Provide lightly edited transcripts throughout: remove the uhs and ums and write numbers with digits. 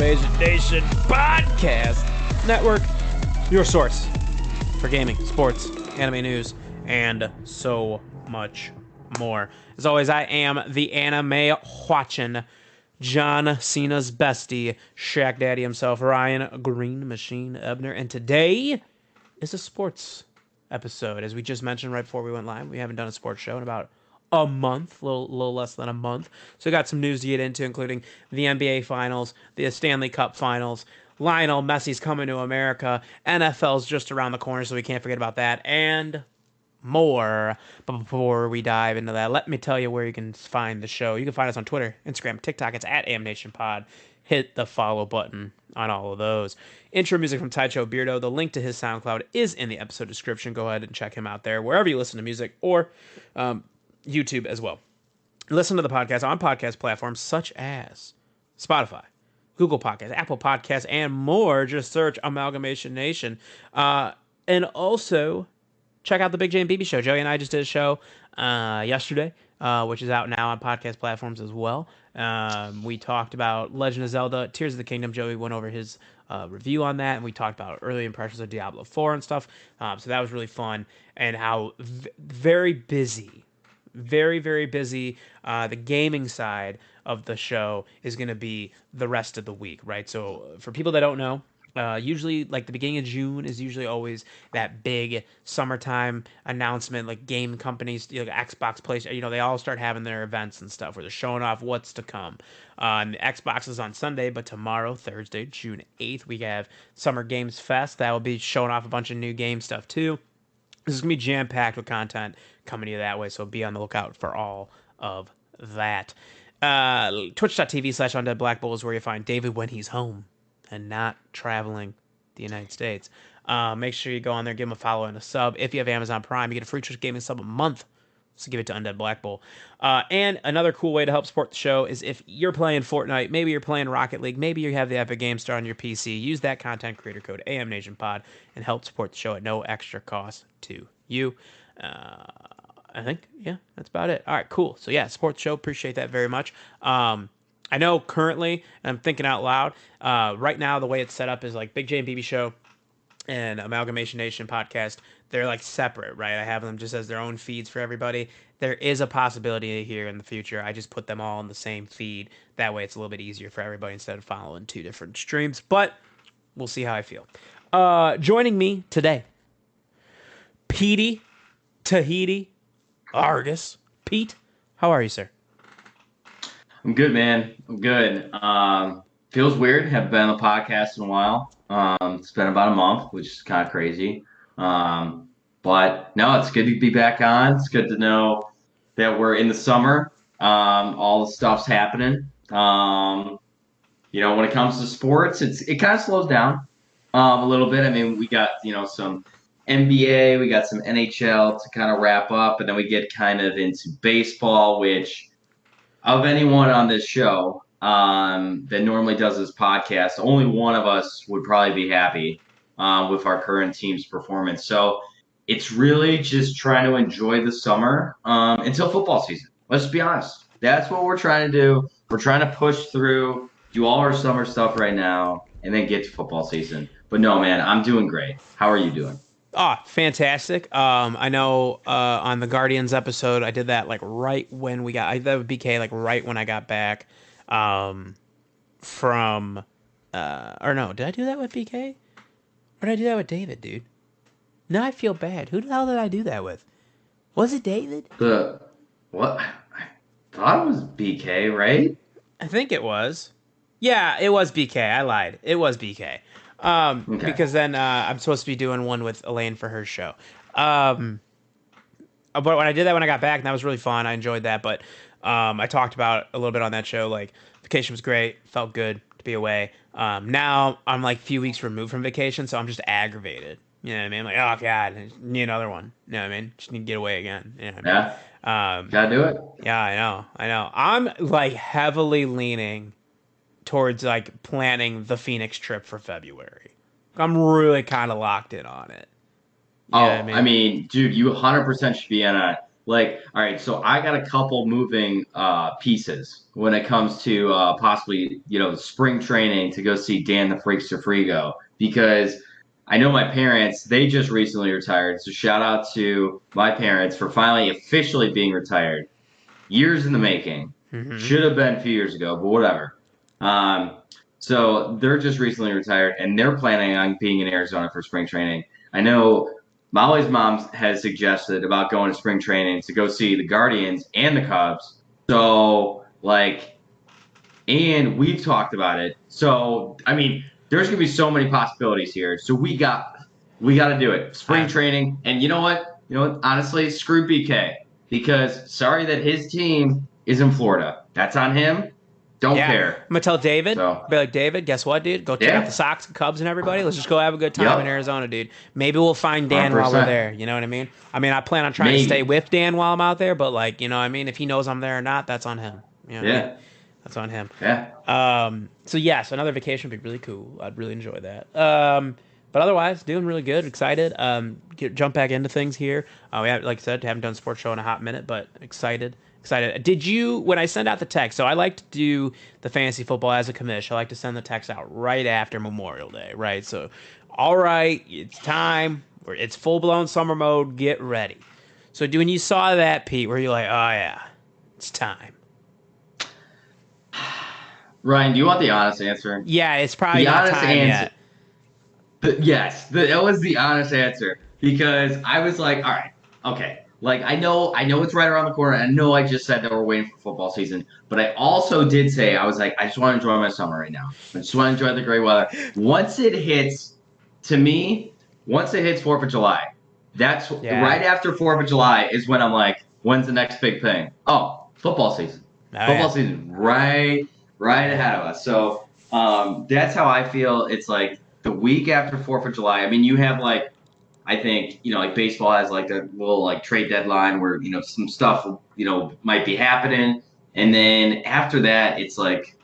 Amalgamation Nation Podcast Network, your source for gaming, sports, anime news, and so much more. As always, I am the anime watching John Cena's bestie, Shaq Daddy himself, Ryan Green Machine Ebner, and today is a sports episode. As we just mentioned right before we went live, we haven't done a sports show in about a month, a little less than a month. So we got some news to get into, including the NBA Finals, the Stanley Cup Finals, Lionel Messi's coming to America, NFL's just around the corner, so we can't forget about that, and more. But before we dive into that, let me tell you where you can find the show. You can find us on Twitter, Instagram, TikTok. It's at AmNationPod. Hit the follow button on all of those. Intro music from Taicho Beardo. The link to his SoundCloud is in the episode description. Go ahead and check him out there, wherever you listen to music, or YouTube as well. Listen to the podcast on podcast platforms such as Spotify, Google Podcasts, Apple Podcasts, and more. Just search Amalgamation Nation. And also, check out the Big J and BB Show. Joey and I just did a show yesterday, which is out now on podcast platforms as well. We talked about Legend of Zelda, Tears of the Kingdom. Joey went over his review on that, and we talked about early impressions of Diablo 4 and stuff. So that was really fun, and how very busy, very busy the gaming side of the show is going to be the rest of the week, right? So for people that don't know, usually like the beginning of June is usually always that big summertime announcement, like game companies, like Xbox, PlayStation, they all start having their events and stuff where they're showing off what's to come. And the Xbox is on Sunday, but tomorrow, Thursday, June 8th, we have Summer Games Fest. That will be showing off a bunch of new game stuff too. This is going to be jam-packed with content coming to you that way, so be on the lookout for all of that. Twitch.tv/Undead Black Bull is where you find David when he's home and not traveling the United States. Make sure you go on there, give him a follow and a sub. If you have Amazon Prime, you get a free Twitch Gaming sub a month. So give it to Undead Black Bull. And another cool way to help support the show is if you're playing Fortnite, maybe you're playing Rocket League, maybe you have the Epic Game Store on your PC, use that content creator code AMNationPod and help support the show at no extra cost to you. I think, yeah, that's about it. All right, cool. So yeah, support the show. Appreciate that very much. I know currently, and I'm thinking out loud, right now the way it's set up is like Big J and BB Show and Amalgamation Nation podcast, they're like separate, right? I have them just as their own feeds for everybody. There is a possibility here in the future I just put them all in the same feed. That way it's a little bit easier for everybody instead of following two different streams. But we'll see how I feel. Joining me today, Petey, Tahiti, Argus. Pete, how are you, sir? I'm good, man. I'm good. Feels weird. Haven't been on the podcast in a while. It's been about a month, which is kind of crazy. But no, it's good to be back on. It's good to know that we're in the summer. All the stuff's happening. When it comes to sports, it kind of slows down a little bit. I mean, we got some NBA, we got some NHL to kind of wrap up, and then we get kind of into baseball, which of anyone on this show that normally does this podcast, only one of us would probably be happy with our current team's performance. So it's really just trying to enjoy the summer until football season. Let's be honest. That's what we're trying to do. We're trying to push through, do all our summer stuff right now, and then get to football season. But no, man, I'm doing great. How are you doing? Oh, fantastic. I know on the Guardians episode, I did that like right when I did that with BK, like right when I got back from, or no, did I do that with BK? Or did I do that with David, dude? Now I feel bad. Who the hell did I do that with? Was it David? What? I thought it was BK, right? I think it was. Yeah, it was BK. I lied. It was BK. Okay. Because then I'm supposed to be doing one with Elaine for her show. But when I did that when I got back, and that was really fun. I enjoyed that. But I talked about a little bit on that show. Like, vacation was great. Felt good to be away. Now I'm like a few weeks removed from vacation, so I'm just aggravated. You know what I mean? I'm like, oh, God, I need another one. You know what I mean? Just need to get away again. You know what I mean? Gotta do it. Yeah, I know. I'm like heavily leaning towards like planning the Phoenix trip for February. I'm really kind of locked in on it. I mean, dude, you 100% should be on like, all right, so I got a couple moving pieces when it comes to possibly, spring training to go see Dan the Freakster Frigo because I know my parents, they just recently retired. So shout out to my parents for finally officially being retired. Years in the making. Mm-hmm. Should have been a few years ago, but whatever. Um, so they're just recently retired and they're planning on being in Arizona for spring training. I know Molly's mom has suggested about going to spring training to go see the Guardians and the Cubs. So, like, and we've talked about it. So, I mean, there's gonna be so many possibilities here. So we got to do it. Spring training, and you know what? Honestly, screw BK because sorry that his team is in Florida. That's on him. Don't Yeah, I'm care. gonna tell David. So Be like, David, guess what, dude? Go check out the yeah, Sox and Cubs and everybody. Let's just go have a good time in yep, Arizona, dude. Maybe we'll find Dan while we're 100%. there. You know what I mean? I mean, I plan on trying to stay Maybe. with Dan while I'm out there, but like, you know what I mean? If he knows I'm there or not, that's on him. You know what I mean? Yeah, That's on him. yeah. So yes, another vacation would be really cool. I'd really enjoy that. But otherwise, doing really good. Excited. Jump back into things here. We have, like I said, haven't done a sports show in a hot minute, but excited. Excited. Did you when I send out the text? So I like to do the fantasy football as a commish. I like to send the text out right after Memorial Day, right? So, all right, it's time. It's full blown summer mode. Get ready. So, when you saw that, Pete, were you like, oh yeah, it's time? Ryan, do you want the honest answer? Yeah, it's probably The not honest time answer. yet. Yes, that was the honest answer because I was like, all right, okay. Like I know it's right around the corner. I know I just said that we're waiting for football season, but I also did say I was like, I just want to enjoy my summer right now. I just want to enjoy the great weather. Once it hits, to me, once it hits Fourth of July, that's Yeah. right after Fourth of July is when I'm like, when's the next big thing? Oh, football season. Oh Football yeah. season, right ahead of us. So that's how I feel. It's like the week after Fourth of July. I mean, you have like I think like baseball has like a little like trade deadline where some stuff might be happening, and then after that it's like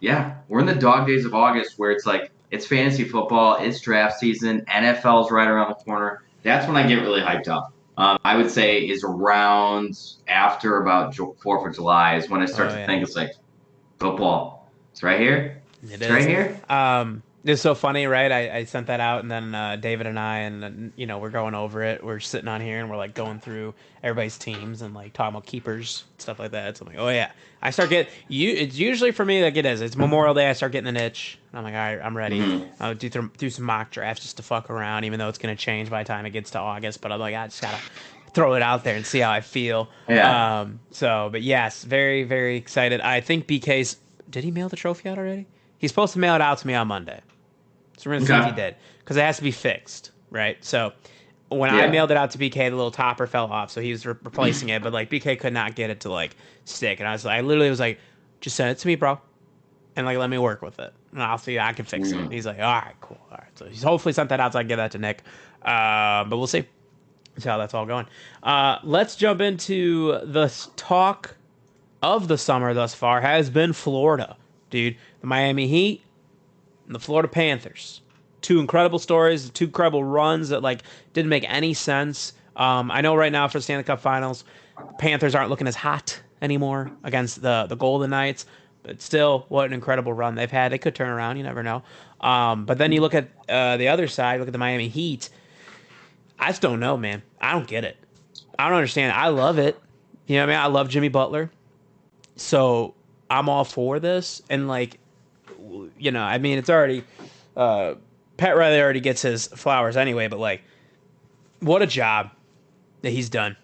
yeah, we're in the dog days of August where it's like it's fantasy football, it's draft season, NFL's right around the corner. That's when I get really hyped up. I would say is around after about Fourth of July is when I start Oh to yeah. think it's like football. It's right here. It It's right is. here. It's so funny, right? I sent that out, and then David and I, and we're going over it. We're sitting on here, and we're like going through everybody's teams and like talking about keepers, stuff like that. So I'm like, oh yeah. I start getting you. It's usually for me like it is. It's Memorial Day. I start getting an itch. And I'm like, all right, I'm ready. Mm-hmm. I'll do some mock drafts just to fuck around, even though it's gonna change by the time it gets to August. But I'm like, I just gotta throw it out there and see how I feel. Yeah. But yes, very, very excited. I think BK's. Did he mail the trophy out already? He's supposed to mail it out to me on Monday. So we're gonna see if he Okay. did because it has to be fixed, right? So when I Yeah. mailed it out to BK, the little topper fell off, so he was replacing it. But like BK could not get it to like stick, and I literally was like, just send it to me, bro, and like let me work with it, and I'll see I can fix it. And Mm-hmm. he's like, all right, cool, all right. So he's hopefully sent that out so I can give that to Nick. But we'll see. See how that's all going. Let's jump into the talk of the summer thus far has been Florida, dude. The Miami Heat and the Florida Panthers. Two incredible stories, two incredible runs that like didn't make any sense. I know right now for the Stanley Cup Finals, Panthers aren't looking as hot anymore against the Golden Knights, but still, what an incredible run they've had. They could turn around, you never know. But then you look at the other side, look at the Miami Heat. I just don't know, man. I don't get it. I don't understand. I love it. You know what I mean? I love Jimmy Butler. So I'm all for this. And like, I mean, it's already Pat Riley already gets his flowers anyway, but like, what a job that he's done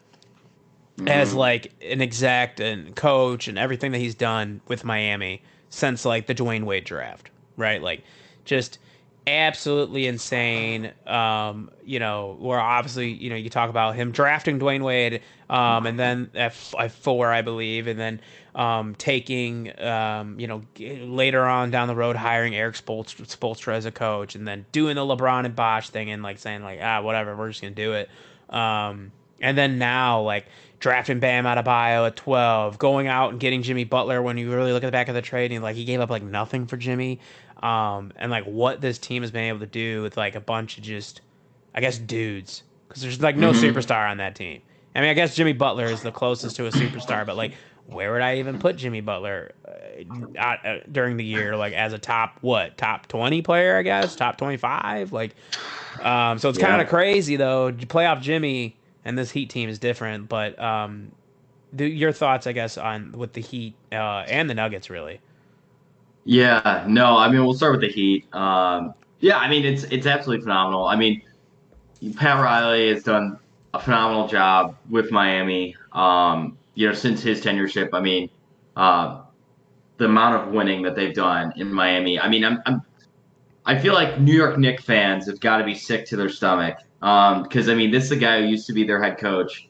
as Mm-hmm. like an exec and coach and everything that he's done with Miami since like the Dwayne Wade draft, right? Like, just absolutely insane. Where obviously, you talk about him drafting Dwayne Wade, and then at 4, I believe, and then taking, later on down the road, hiring Eric Spoelstra as a coach, and then doing the LeBron and Bosch thing, and like saying like, whatever, we're just gonna do it. And then now, like, drafting Bam Adebayo at 12, going out and getting Jimmy Butler when you really look at the back of the trade, and like he gave up like nothing for Jimmy. And like what this team has been able to do with like a bunch of just, I guess, dudes, because there's like no Mm-hmm. superstar on that team. I mean, I guess Jimmy Butler is the closest to a superstar, but like, where would I even put Jimmy Butler during the year? Like, as a top 20 player, I guess, top 25. Like, so it's kind of Yeah. crazy though. Playoff Jimmy and this Heat team is different, but your thoughts, I guess, on with the Heat and the Nuggets, really. Yeah, no, I mean we'll start with the Heat. Yeah, I mean it's absolutely phenomenal. I mean Pat Riley has done a phenomenal job with Miami. Since his tenureship, I mean, uh, the amount of winning that they've done in Miami. I mean, I feel like New York Knicks fans have got to be sick to their stomach. Because I mean, this is the guy who used to be their head coach.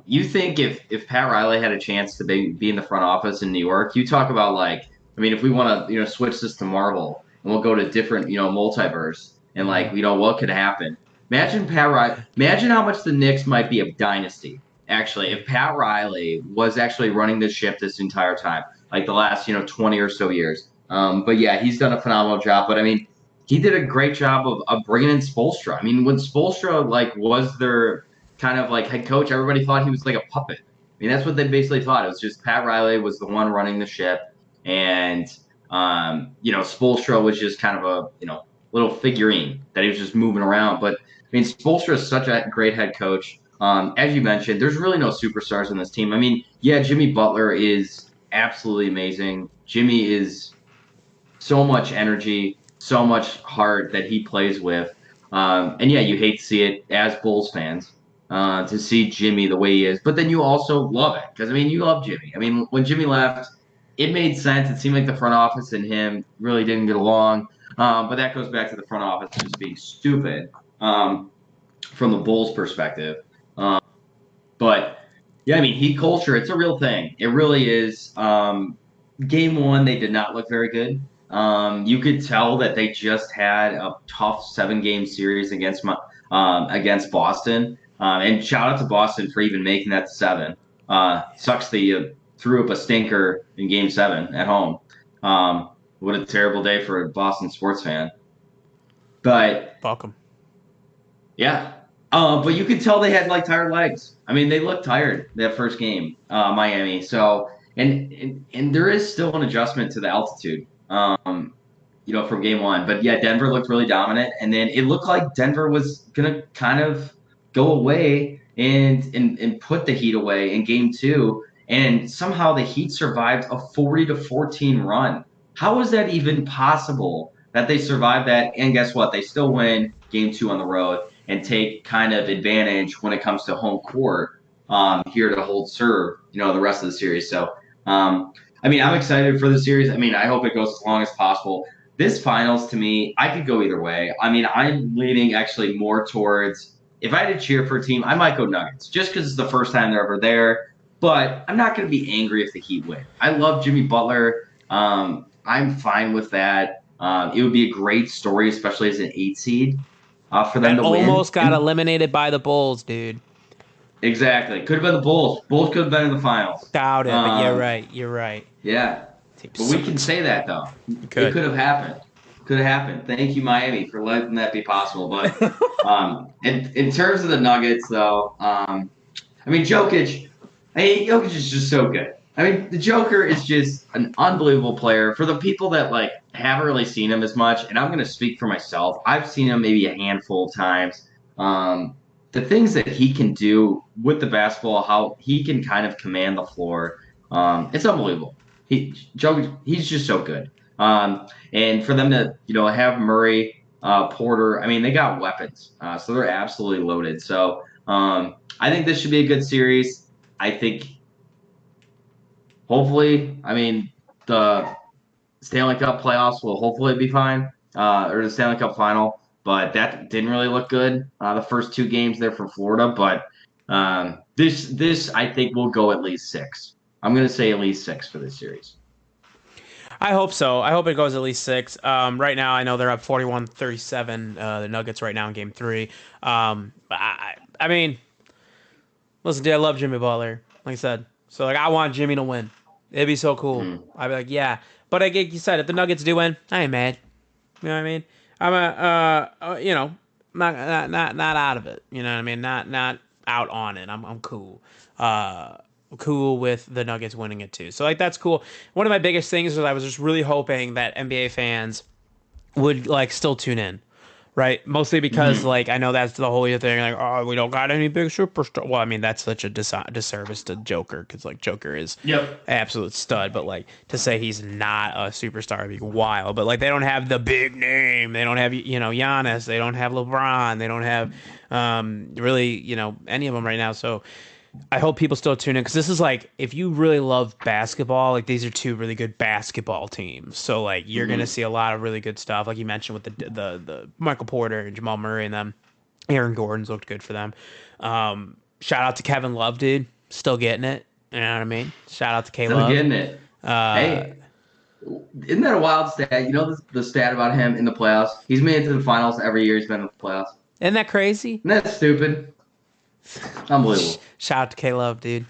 You think if Pat Riley had a chance to be in the front office in New York, you talk about like, I mean, if we want to switch this to Marvel and we'll go to different multiverse and like what could happen. Imagine Pat Riley. Imagine how much the Knicks might be a dynasty. Actually, if Pat Riley was actually running the ship this entire time, like the last 20 or so years. But yeah, he's done a phenomenal job. But I mean, he did a great job of bringing in Spoelstra. I mean, when Spoelstra like was their kind of like head coach, everybody thought he was like a puppet. I mean, that's what they basically thought. It was just Pat Riley was the one running the ship, and Spoelstra was just kind of a little figurine that he was just moving around. But I mean, Spoelstra is such a great head coach. As you mentioned, there's really no superstars on this team. I mean, yeah, Jimmy Butler is absolutely amazing. Jimmy is so much energy, so much heart that he plays with. And yeah, you hate to see it as Bulls fans to see Jimmy the way he is, but then you also love it because I mean, you love Jimmy. I mean, when Jimmy left, it made sense. It seemed like the front office and him really didn't get along, but that goes back to the front office just being stupid from the Bulls' perspective. Um, but yeah, I mean, heat culture, it's a real thing. It really is. Game one, they did not look very good. You could tell that they just had a tough 7 game series against Boston. And shout out to Boston for even making that 7. Sucks that you threw up a stinker in game 7 at home. What a terrible day for a Boston sports fan. But Welcome. yeah. But you could tell they had like tired legs. I mean, they looked tired that first game, Miami. So and there is still an adjustment to the altitude, from game one. But yeah, Denver looked really dominant, and then it looked like Denver was gonna kind of go away and put the Heat away in game two, and somehow the Heat survived a 40-14 run. How is that even possible that they survived that? And guess what? They still win game two on the road and take kind of advantage when it comes to home court here to hold serve, the rest of the series. So, I mean, I'm excited for the series. I mean, I hope it goes as long as possible. This finals, to me, I could go either way. I mean, I'm leaning actually more towards if I had to cheer for a team, I might go Nuggets just because it's the first time they're ever there. But I'm not going to be angry if the Heat win. I love Jimmy Butler. I'm fine with that. It would be a great story, especially as an 8 seed, for them That to win. almost got eliminated by the Bulls, dude. Exactly. Could have been the Bulls. Bulls could have been in the finals. Doubt it, but you're right. You're right. Yeah. Team But we can sucks. say that, though. You It could. could have happened. Could have happened. Thank you, Miami, for letting that be possible. But in terms of the Nuggets, though, I mean, Jokic is just so good. I mean, the Joker is just an unbelievable player. For the people that like haven't really seen him as much, and I'm going to speak for myself, I've seen him maybe a handful of times. The things that he can do with the basketball, how he can kind of command the floor, it's unbelievable. He's just so good. And for them to have Murray, Porter, I mean, they got weapons, so they're absolutely loaded. So I think this should be a good series. I think hopefully, I mean, the Stanley Cup playoffs will hopefully be fine, or the Stanley Cup final. But that didn't really look good the first 2 games there for Florida. But this I think will go at least 6. I'm going to say at least 6 for this series. I hope so. I hope it goes at least 6. Right now, I know they're up 41-37. The Nuggets right now in Game 3. I mean, listen, dude, I love Jimmy Butler. Like I said, so like I want Jimmy to win. It'd be so cool. Mm-hmm. I'd be like, yeah. But like you said, if the Nuggets do win, I ain't mad. You know what I mean? I'm not out of it. You know what I mean? Not out on it. I'm cool. Cool with the Nuggets winning it too. So like that's cool. One of my biggest things is I was just really hoping that NBA fans would like still tune in, right? Mostly because Hmm. like I know that's the whole other thing. Like, oh, we don't got any big superstar. Well, I mean that's such a disservice to Joker because like Joker is Yep. absolute stud, but like to say he's not a superstar would be wild. But like they don't have the big name. They don't have Giannis. They don't have LeBron. They don't have really any of them right now. So I hope people still tune in because this is like if you really love basketball, like these are two really good basketball teams. So like you're gonna Hmm. see a lot of really good stuff, like you mentioned with the Michael Porter and Jamal Murray and them. Aaron Gordon's looked good for them. Shout out to Kevin Love, dude, still getting it. You know what I mean? Shout out to K Still Love. getting it. Uh, Hey, isn't that a wild stat? You know the stat about him in the playoffs? He's made it to the finals every year he's been in the playoffs. isn't that crazy? Isn't that stupid? Unbelievable. Shout out to K Love, dude.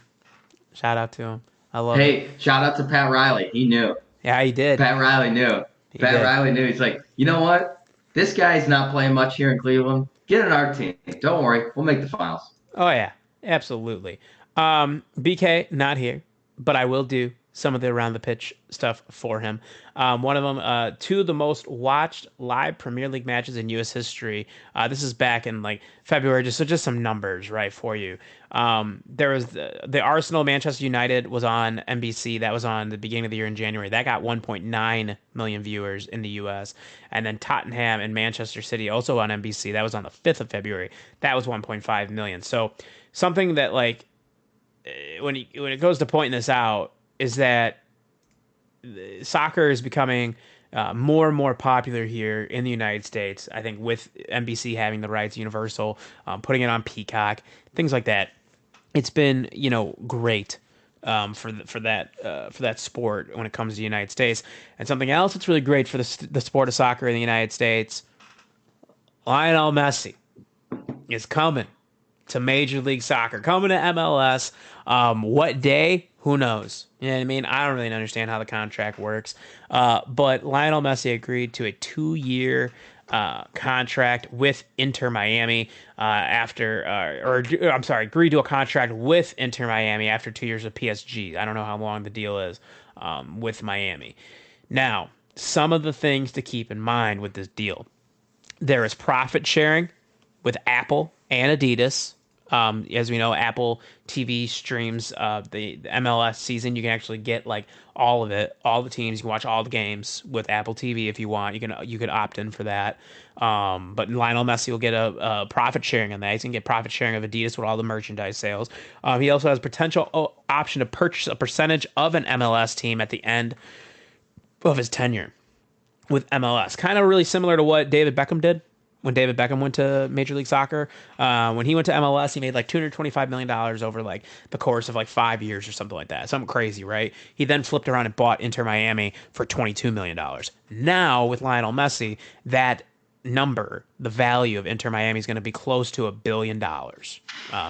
Shout out to him. I love it. Hey, shout out to Pat Riley. He knew. Yeah, he did. Pat Riley knew. He Pat did. Riley knew. He's like, you know what? This guy's not playing much here in Cleveland. Get in our team. Don't worry. We'll make the finals. Oh yeah, absolutely. BK not here, but I will do some of the around the pitch stuff for him. One of them, two of the most watched live Premier League matches in U.S. history. This is back in like February, just some numbers right for you. There was the Arsenal Manchester United was on NBC. That was on the beginning of the year in January. That got 1.9 million viewers in the U.S. And then Tottenham and Manchester City also on NBC. That was on the 5th of February. That was 1.5 million. So something that like when it goes to pointing this out is that soccer is becoming more and more popular here in the United States. I think with NBC having the rights, Universal putting it on Peacock, things like that. It's been great for that sport when it comes to the United States. And something else that's really great for the sport of soccer in the United States. Lionel Messi is coming to Major League Soccer, coming to MLS. What day? Who knows? You know what I mean? I don't really understand how the contract works. But Lionel Messi agreed to a 2-year contract with Inter Miami I'm sorry, agreed to a contract with Inter Miami after 2 years of PSG. I don't know how long the deal is with Miami. Now, some of the things to keep in mind with this deal. There is profit sharing with Apple and Adidas. As we know, Apple TV streams the MLS season. You can actually get like all of it, all the teams. You can watch all the games with Apple TV if you want. You can opt in for that. But Lionel Messi will get a profit sharing on that. He's gonna get profit sharing of Adidas with all the merchandise sales. He also has potential option to purchase a percentage of an MLS team at the end of his tenure with MLS. Kind of really similar to what David Beckham did when David Beckham went to Major League Soccer. When he went to MLS, he made like $225 million over like the course of like 5 years or something like that. Something crazy, right? He then flipped around and bought Inter Miami for $22 million. Now with Lionel Messi, that number, the value of Inter Miami is going to be close to $1 billion.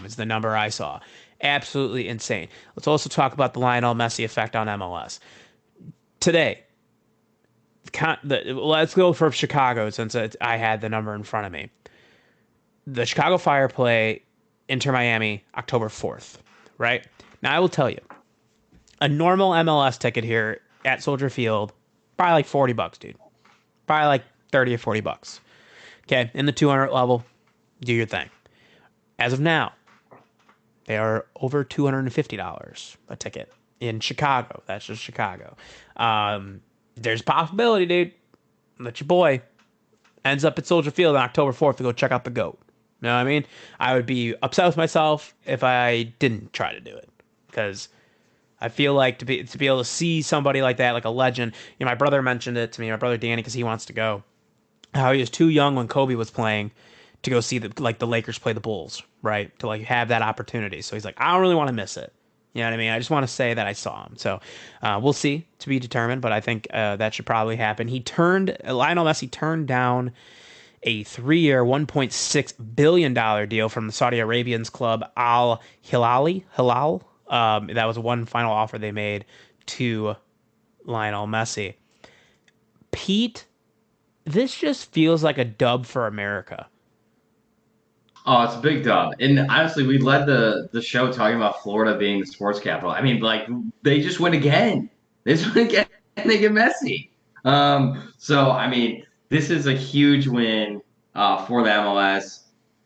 Is the number I saw. Absolutely insane. Let's also talk about the Lionel Messi effect on MLS. Today, let's go for Chicago since I had the number in front of me. The Chicago Fire play Inter Miami October 4th, right? Now I will tell you, a normal MLS ticket here at Soldier Field, probably like $40, dude. Probably like 30 or $40. Okay, in the 200 level, do your thing. As of now, they are over $250 a ticket in Chicago. That's just Chicago. There's a possibility, dude, that your boy ends up at Soldier Field on October 4th to go check out the GOAT. You know what I mean? I would be upset with myself if I didn't try to do it because I feel like to be able to see somebody like that, like a legend. My brother mentioned it to me, my brother Danny, because he wants to go. How he was too young when Kobe was playing to go see the Lakers play the Bulls, right? To like have that opportunity. So he's like, I don't really want to miss it. You know what I mean? I just want to say that I saw him. So we'll see, to be determined, but I think that should probably happen. Lionel Messi turned down a 3-year, $1.6 billion deal from the Saudi Arabians club Al Hilal. That was one final offer they made to Lionel Messi. Pete, this just feels like a dub for America. Oh, it's a big dub. And honestly, we led the show talking about Florida being the sports capital. I mean, like they just win again. They just win again. They get Messi. So I mean, this is a huge win for the MLS.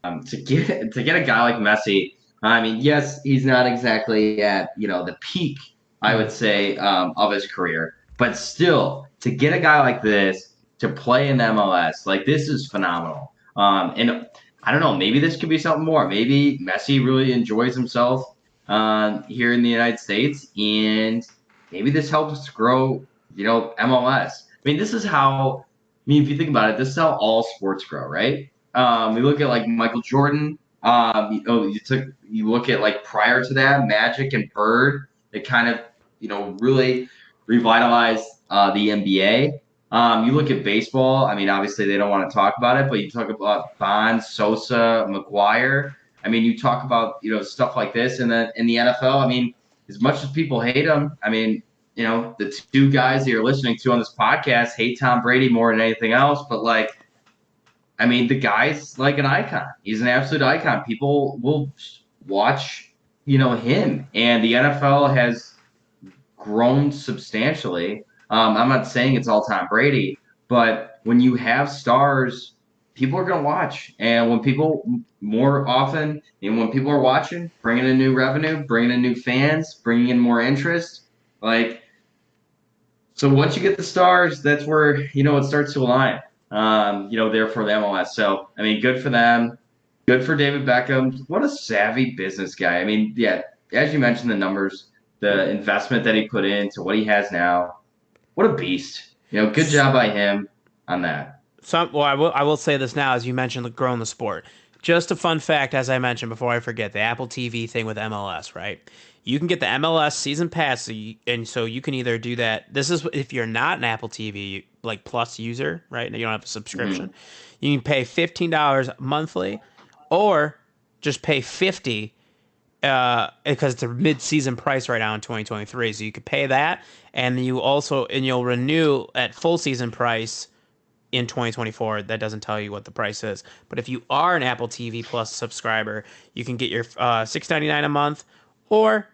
To get a guy like Messi. I mean, yes, he's not exactly at the peak, I would say, of his career, but still to get a guy like this to play in the MLS, like this is phenomenal. And I don't know. Maybe this could be something more. Maybe Messi really enjoys himself here in the United States, and maybe this helps grow, MLS. I mean, this is how. I mean, if you think about it, this is how all sports grow, right? We look at like Michael Jordan. You look at like prior to that, Magic and Bird. They kind of really revitalized the NBA. You look at baseball. I mean, obviously they don't want to talk about it, but you talk about Bonds, Sosa, McGuire. I mean, you talk about stuff like this, and then in the NFL. I mean, as much as people hate them, I mean, the two guys that you're listening to on this podcast hate Tom Brady more than anything else. But like, I mean, the guy's like an icon. He's an absolute icon. People will watch, him, and the NFL has grown substantially. I'm not saying it's all Tom Brady, but when you have stars, people are going to watch. And when people more often, and when people are watching, bringing in new revenue, bringing in new fans, bringing in more interest, like, so once you get the stars, that's where, it starts to align, there for the MLS. So, I mean, good for them. Good for David Beckham. What a savvy business guy. I mean, yeah, as you mentioned, the numbers, the investment that he put into what he has now. What a beast. Good job by him on that. Well, I will say this now, as you mentioned, growing the sport. Just a fun fact, as I mentioned before I forget, the Apple TV thing with MLS, right? You can get the MLS season pass, and so you can either do that. This is if you're not an Apple TV like Plus user, right? And you don't have a subscription. Mm-hmm. You can pay $15 monthly, or just pay 50 because it's a mid-season price right now in 2023. So you could pay that, and you'll renew at full season price in 2024. That doesn't tell you what the price is, but if you are an Apple TV Plus subscriber, you can get your $6.99 a month, or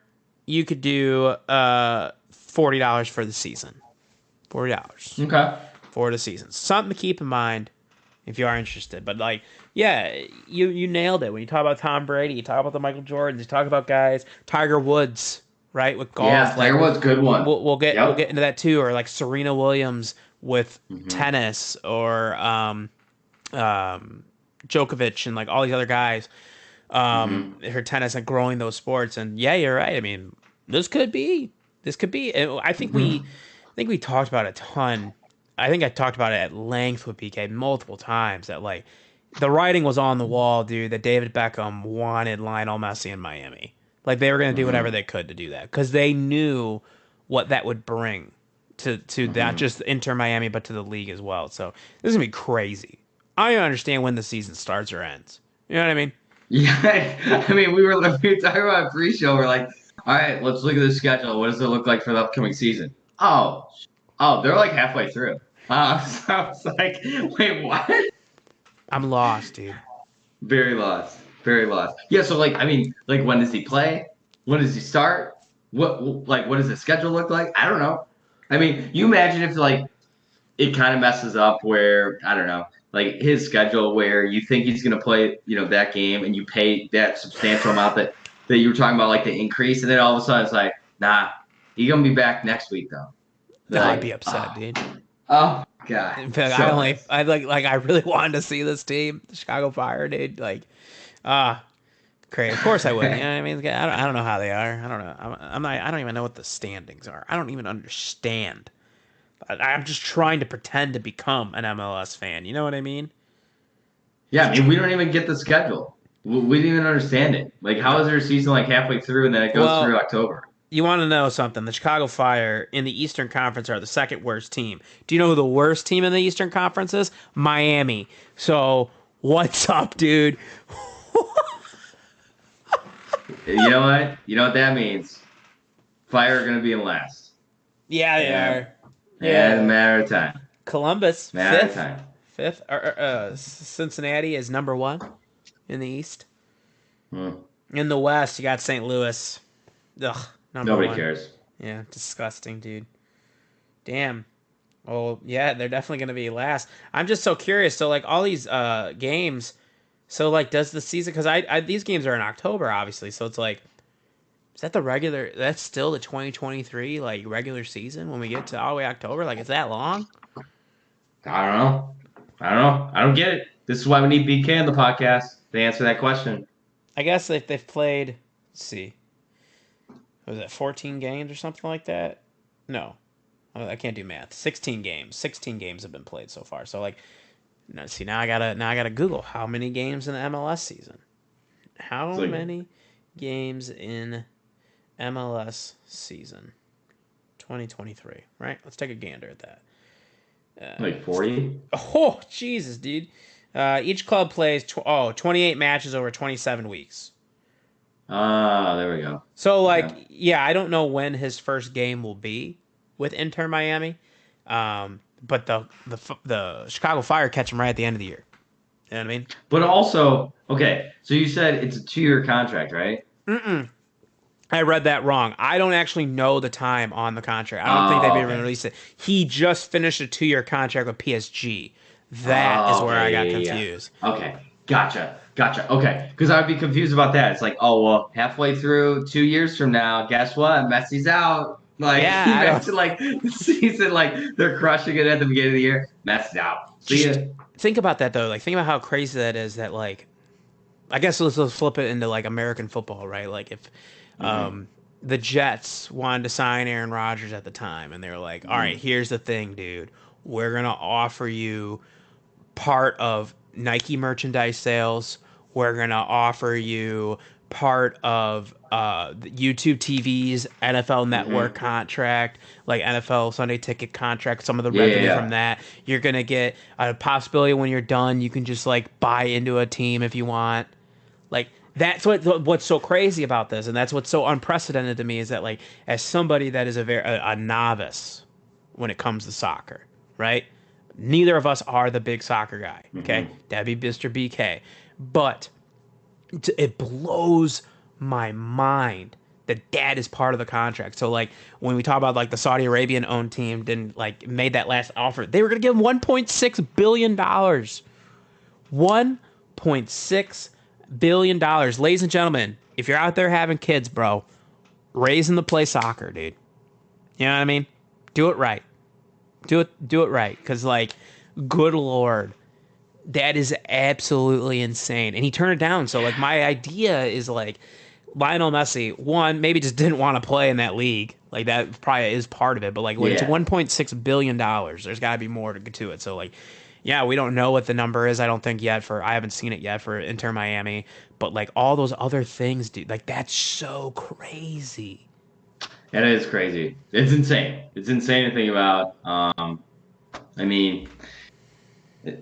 you could do $40 for the season. $40 Okay. for the season. Something to keep in mind if you are interested. But like, yeah, you nailed it when you talk about Tom Brady. You talk about the Michael Jordans. You talk about guys, Tiger Woods, right, with golf. Yeah, Like Tiger Woods, good one. we'll Yep. get into that too, or like Serena Williams with Mm-hmm. tennis, or Djokovic and like all these other guys, Mm-hmm. her tennis and growing those sports. And yeah, you're right. I mean, this could be. I think we talked about it a ton. I think I talked about it at length with PK multiple times that like the writing was on the wall, dude, that David Beckham wanted Lionel Messi in Miami. Like they were going to do whatever Mm-hmm. they could to do that because they knew what that would bring to not Mm-hmm. just Inter Miami but to the league as well. So this is gonna be crazy. I don't understand when the season starts or ends. You know what I mean? Yeah, I mean, we were talking about pre-show. We're like, all right, let's look at the schedule. What does it look like for the upcoming season? Oh, they're like halfway through. So I was like, wait, what? I'm lost, dude. Very lost. Very lost. Yeah, so like I mean, like when does he play? When does he start? What does the schedule look like? I don't know. I mean, you imagine if like it kind of messes up where I don't know, like his schedule where you think he's gonna play, that game and you pay that substantial amount that you were talking about, like the increase, and then all of a sudden it's like, nah, he's gonna be back next week though. Oh, I'd be Like, upset, dude. oh God. In fact, So I like I really wanted to see this team, the Chicago Fire, dude. Like, ah, great. Of course I would. You know what I mean? I don't know how they are. I don't know. I'm not. I don't even know what the standings are. I don't even understand. I'm just trying to pretend to become an MLS fan. You know what I mean? Yeah, I Just mean, we don't even get the schedule. We didn't even understand it. Like, how is there a season like halfway through and then it goes through well, October? you want to know something? The Chicago Fire in the Eastern Conference are the second worst team. Do you know who the worst team in the Eastern Conference is? Miami. So what's up, dude? You know what? You know what that means? Fire are going to be in last. Yeah, they Yeah, are. Yeah, yeah, it's they a are. matter of time. Columbus Matter of fifth, time. fifth. Cincinnati is number one in the East. Hmm. In the West, you got St. Louis. Ugh, number Nobody one. cares. Yeah, disgusting, dude. Damn. Well, yeah, they're definitely going to be last. I'm just so curious. So, like, all these games. So, like, does the season? Because these games are in October, obviously. So it's like, is that the regular? That's still the 2023 like regular season when we get to all the way October. Like, is that long? I don't know. I don't know. I don't get it. This is why we need BK on the podcast to answer that question. I guess if they've played, let's see, was it 14 games or something like that? No, I can't do math. 16 games. 16 games have been played so far. So like, see now I gotta Google how many games in the MLS season. It's How like many games in MLS season 2023? Right. Let's take a gander at that. 40. Oh Jesus, dude. Each club plays 28 matches over 27 weeks. Ah, there we go. So Okay. like, yeah, I don't know when his first game will be with Inter Miami, but the Chicago Fire catch him right at the end of the year. You know what I mean? But also, okay, so you said it's a 2-year contract, right? I read that wrong. I don't actually know the time on the contract. I don't think they've Oh, even okay. released it. He just finished a 2-year contract with PSG. That is Oh, where I okay, got yeah, yeah, confused. yeah. Okay, gotcha. Okay, because I'd be confused about that. It's like, oh well, halfway through 2 years from now, guess what? Messi's out. Like Yeah, he I don't mentioned, like the season, like they're crushing it at the beginning of the year. Messi's out. See just ya. think about that though. Like think about how crazy that is. That like I guess let's flip it into like American football, right? Like if Hmm. the Jets wanted to sign Aaron Rodgers at the time, and they were like, "All right, Hmm. here's the thing, dude. We're gonna offer you part of Nike merchandise sales. We're gonna offer you part of the YouTube TV's NFL Network Hmm. contract, like NFL Sunday Ticket contract. Some of the Yeah, yeah, revenue from yeah. that. You're gonna get a possibility when you're done. You can just like buy into a team if you want." Like that's what's so crazy about this, and that's what's so unprecedented to me is that like as somebody that is a novice when it comes to soccer, right? Neither of us are the big soccer guy. Okay, Hmm. that'd be Mr. BK, but it blows my mind that is part of the contract. So like when we talk about like the Saudi Arabian owned team didn't like made that last offer, they were gonna give him $1.6 billion. $1.6 billion. Ladies and gentlemen, if you're out there having kids, bro, raising to play soccer, dude. You know what I mean? Do it right. Do it right. Cause like, good lord, that is absolutely insane. And he turned it down. So like my idea is like Lionel Messi, one, maybe just didn't want to play in that league. Like that probably is part of it. But like when it's Yeah. $1.6 billion, there's gotta be more to it. So like yeah, we don't know what the number is. I don't think yet for I haven't seen it yet for Inter Miami. But like all those other things, dude, like that's so crazy. It is crazy. It's insane. It's insane to think about. I mean,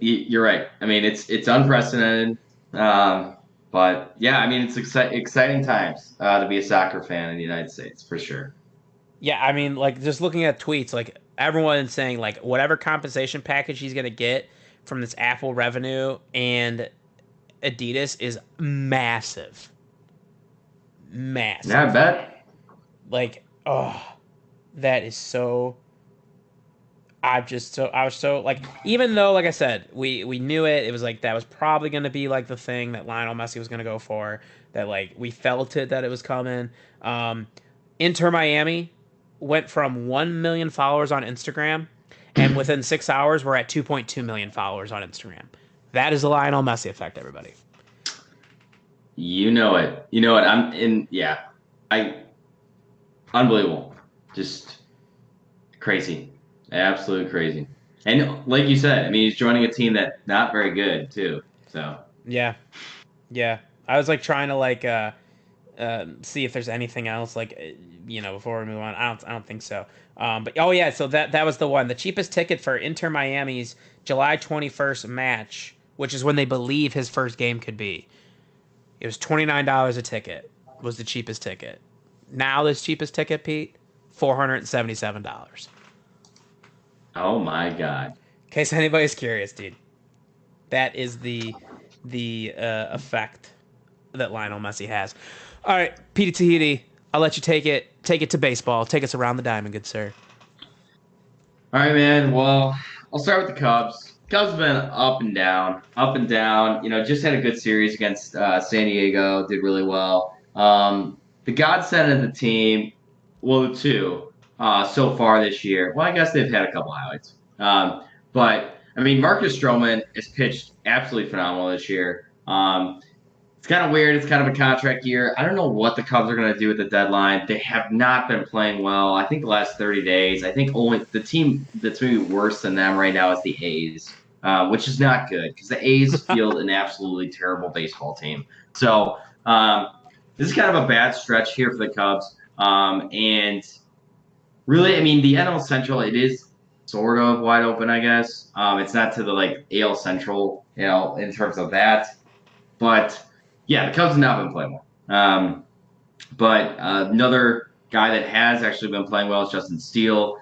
you're right. I mean, it's unprecedented. Um, but yeah, I mean, it's exciting times to be a soccer fan in the United States for sure. Yeah, I mean, like just looking at tweets, like everyone's saying like whatever compensation package he's gonna get from this Apple revenue and Adidas is massive, Yeah, I massive. bet. Like, oh, that is so. I was so like even though like I said we knew it was like that was probably gonna be like the thing that Lionel Messi was gonna go for that like we felt it that it was coming. Um, Inter Miami went from 1 million followers on Instagram, and within 6 hours we're at 2.2 million followers on Instagram. That is the Lionel Messi effect, everybody. You know it. You know it. I'm in. Yeah, I unbelievable. Just crazy. Absolute crazy. And like you said, I mean, he's joining a team that's not very good too. So Yeah, yeah. I was like trying to like see if there's anything else like before we move on. I don't think so. But oh yeah, so that was the one. The cheapest ticket for Inter Miami's July 21st match, which is when they believe his first game could be. It was $29 a ticket. Was the cheapest ticket. Now this cheapest ticket, Pete, $477. oh my God. In case anybody's curious, dude. That is the the effect that Lionel Messi has. All right, Petey Tahiti, I'll let you take it to baseball. Take us around the diamond, good sir. All right, man. Well, I'll start with the Cubs. Cubs have been up and down, up and down. Just had a good series against San Diego. Did really well. The godsend of the team, well, the two so far this year. Well, I guess they've had a couple highlights. But I mean, Marcus Stroman has pitched absolutely phenomenal this year. It's kind of weird. It's kind of a contract year. I don't know what the Cubs are going to do at the deadline. They have not been playing well. I think the last 30 days, I think only the team that's maybe worse than them right now is the A's, which is not good because the A's field an absolutely terrible baseball team. So this is kind of a bad stretch here for the Cubs. And really, I mean, the NL Central, it is sort of wide open, I guess. It's not to the AL Central, in terms of that. But yeah, the Cubs have not been playing well. But another guy that has actually been playing well is Justin Steele.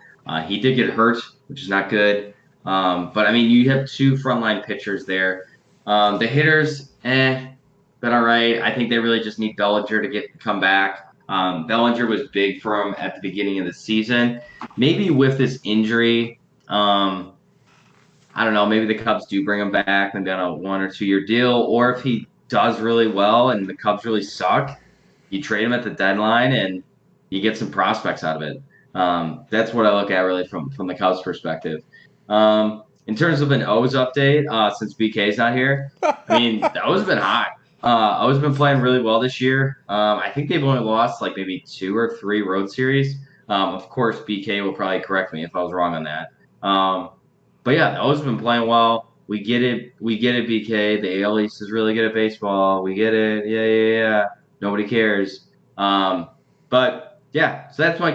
He did get hurt, which is not good. But I mean, you have two frontline pitchers there. The hitters, been all right. I think they really just need Bellinger to come back. Bellinger was big for him at the beginning of the season. Maybe with this injury, I don't know. Maybe the Cubs do bring him back, maybe on a 1 or 2 year deal, or if he does really well and the Cubs really suck, you trade him at the deadline and you get some prospects out of it. That's what I look at really from the Cubs' perspective. In terms of an O's update, since BK's not here, I mean the O's have been hot. O's have been playing really well this year. I think they've only lost like maybe 2 or 3 road series. Of course, BK will probably correct me if I was wrong on that. But yeah, the O's have been playing well. We get it, BK. The AL East is really good at baseball. We get it. Yeah. Nobody cares. But yeah, so that's my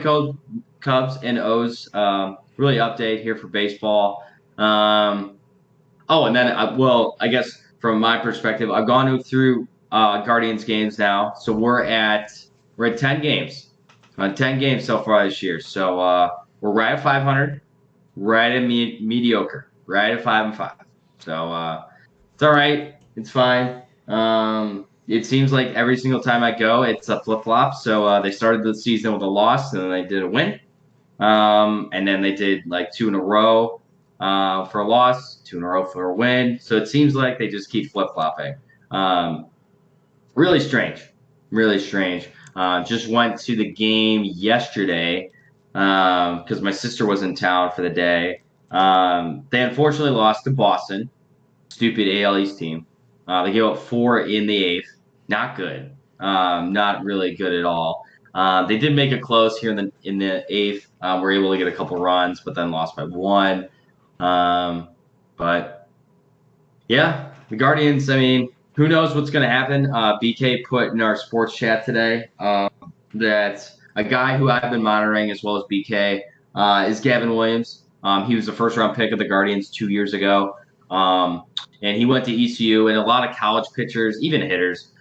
Cubs and O's really update here for baseball. And then I guess from my perspective, I've gone through Guardians games now, so we're at 10 games, 10 games so far this year. So we're right at 500. Right at mediocre, right at 5-5. So it's all right. It's fine. It seems like every single time I go, it's a flip flop. So they started the season with a loss, and then they did a win, and then they did like 2 in a row for a loss, 2 in a row for a win. So it seems like they just keep flip flopping. Really strange. Really strange. Just went to the game yesterday because my sister was in town for the day. They unfortunately lost to Boston, stupid AL East team. They gave up 4 in the 8th. Not good. Not really good at all. They did make it close here in the 8th. Were able to get a couple runs, but then lost by 1. But yeah, the Guardians. I mean, who knows what's going to happen? BK put in our sports chat today that a guy who I've been monitoring as well as BK is Gavin Williams. He was the first round pick of the Guardians 2 years ago. And he went to ECU, and a lot of college pitchers, even hitters,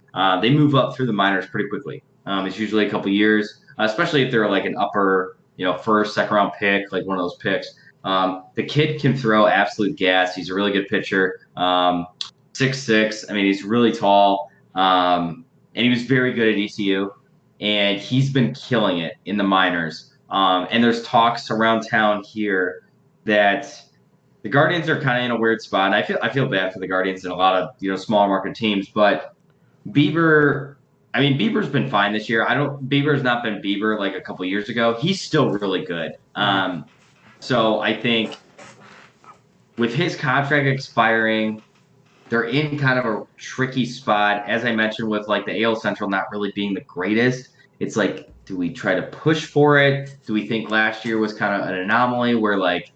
they move up through the minors pretty quickly. It's usually a couple years, especially if they're like an upper, first, second round pick, like one of those picks. The kid can throw absolute gas. He's a really good pitcher. 6'6". I mean, he's really tall. And he was very good at ECU. And he's been killing it in the minors. And there's talks around town here that the Guardians are kind of in a weird spot. And I feel bad for the Guardians and a lot of smaller market teams. But Bieber's been fine this year. Bieber's not been Bieber like a couple years ago. He's still really good. So I think with his contract expiring, they're in kind of a tricky spot. As I mentioned, with like the AL Central not really being the greatest, it's like, do we try to push for it? Do we think last year was kind of an anomaly where like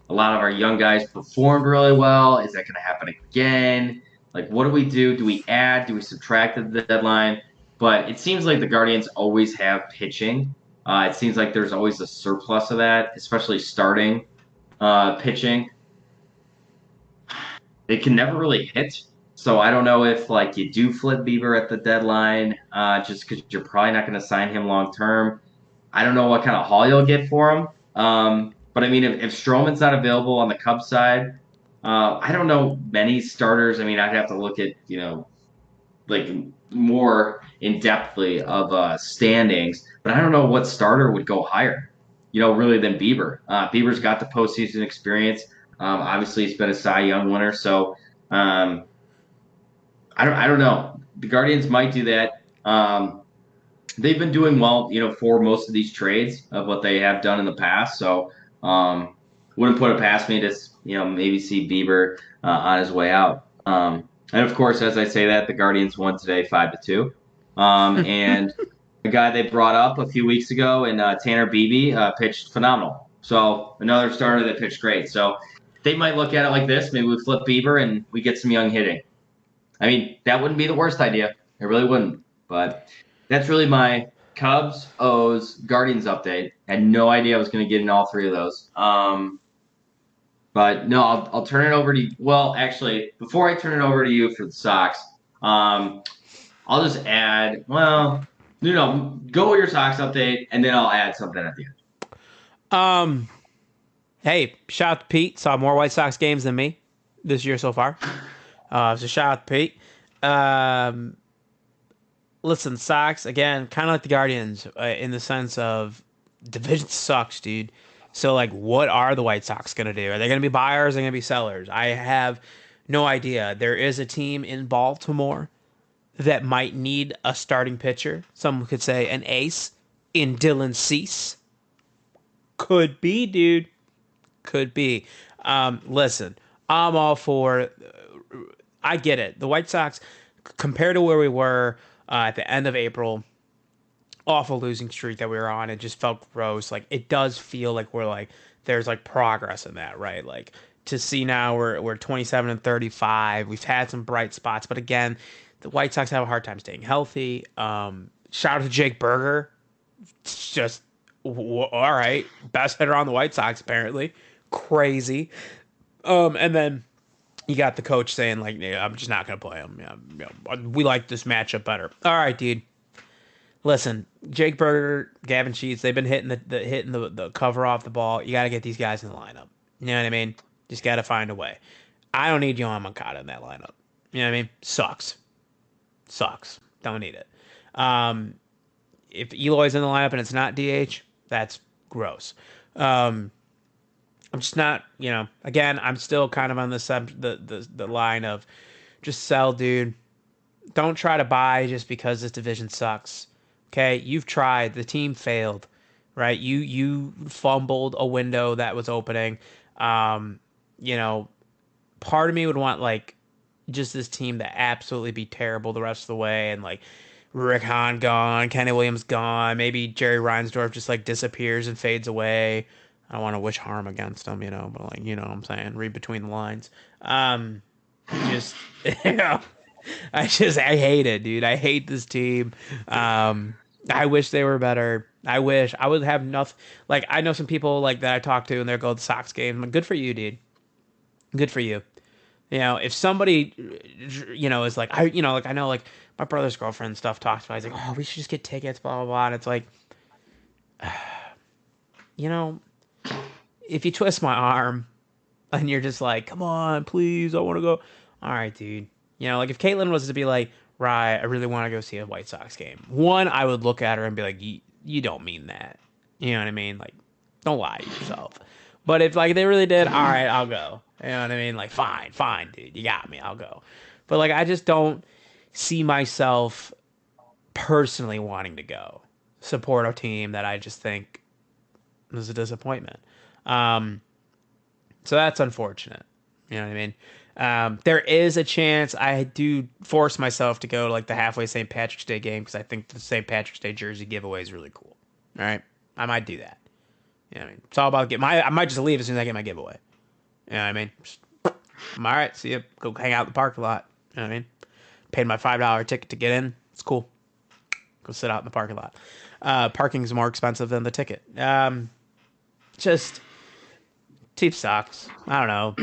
a lot of our young guys performed really well? Is that going to happen again? Like, what do we do? Do we add? Do we subtract at the deadline? But it seems like the Guardians always have pitching. It seems like there's always a surplus of that, especially starting pitching. They can never really hit. So I don't know if like you do flip Bieber at the deadline just because you're probably not going to sign him long term. I don't know what kind of haul you'll get for him. But I mean, if Stroman's not available on the Cubs side, I don't know many starters. I mean, I'd have to look at, like more in depthly of standings, but I don't know what starter would go higher, really than Bieber. Bieber's got the postseason experience. Obviously, he's been a Cy Young winner, so um, I don't know. The Guardians might do that. They've been doing well, for most of these trades of what they have done in the past. So wouldn't put it past me to, maybe see Bieber on his way out. And of course, as I say that, the Guardians won today 5-2. And a guy they brought up a few weeks ago, and Tanner Beebe pitched phenomenal. So another starter that pitched great. So they might look at it like this: maybe we flip Bieber and we get some young hitting. I mean, that wouldn't be the worst idea. It really wouldn't. But that's really my Cubs, O's, Guardians update. Had no idea I was going to get in all three of those. But no, I'll turn it over to you. Well, actually, before I turn it over to you for the Sox, I'll just add, well, go with your Sox update, and then I'll add something at the end. Hey, shout out to Pete. Saw more White Sox games than me this year so far. So shout out to Pete. Listen, Sox, again, kind of like the Guardians in the sense of division sucks, dude. So, like, what are the White Sox going to do? Are they going to be buyers? Are they going to be sellers? I have no idea. There is a team in Baltimore that might need a starting pitcher. Some could say an ace in Dylan Cease. Could be, dude. Could be. Listen, I'm all for. I get it. The White Sox, compared to where we were at the end of April, awful losing streak that we were on, it just felt gross. Like it does feel like we're like there's like progress in that, right? Like to see now we're 27-35. We've had some bright spots, but again, the White Sox have a hard time staying healthy. Shout out to Jake Berger. It's just all right, best hitter on the White Sox apparently. Crazy. And then you got the coach saying like, yeah, I'm just not gonna play him. We like this matchup better. All right, dude. Listen, Jake Berger, Gavin Sheets, they've been hitting the cover off the ball. You got to get these guys in the lineup. You know what I mean? Just got to find a way. I don't need Yohan Moncada in that lineup. You know what I mean? Sucks. Don't need it. If Eloy's in the lineup and it's not DH, that's gross. I'm just not, again, I'm still kind of on the line of just sell, dude. Don't try to buy just because this division sucks. Okay, you've tried. The team failed, right? You fumbled a window that was opening. You know, part of me would want like just this team to absolutely be terrible the rest of the way, and like Rick Hahn gone, Kenny Williams gone, maybe Jerry Reinsdorf just like disappears and fades away. I don't want to wish harm against him, but like what I'm saying, read between the lines. Just I hate it, dude. I hate this team. I wish they were better. I wish I would have nothing. Like I know some people like that I talk to, and they're going to the Sox game. Good for you, dude. Good for you. If somebody, is like like I know like my brother's girlfriend and stuff talks about. He's like, oh, we should just get tickets, blah blah blah. And it's like, if you twist my arm, and you're just like, come on, please, I want to go. All right, dude. Like if Caitlin was to be like, right, I really want to go see a White Sox game. One, I would look at her and be like, you don't mean that. You know what I mean? Like, don't lie to yourself. But if like they really did, all right, I'll go. You know what I mean? Like, fine, dude, you got me, I'll go. But like, I just don't see myself personally wanting to go support a team that I just think is a disappointment. So that's unfortunate. You know what I mean? There is a chance I do force myself to go to like the halfway St. Patrick's Day game because I think the St. Patrick's Day jersey giveaway is really cool. All right, I might do that. You know what I mean? It's all about I might just leave as soon as I get my giveaway. You know what I mean? I'm all right. See you. Go hang out in the parking lot. You know what I mean? Paid my $5 ticket to get in. It's cool. Go sit out in the parking lot. Parking's more expensive than the ticket. Just. Team sucks. I don't know.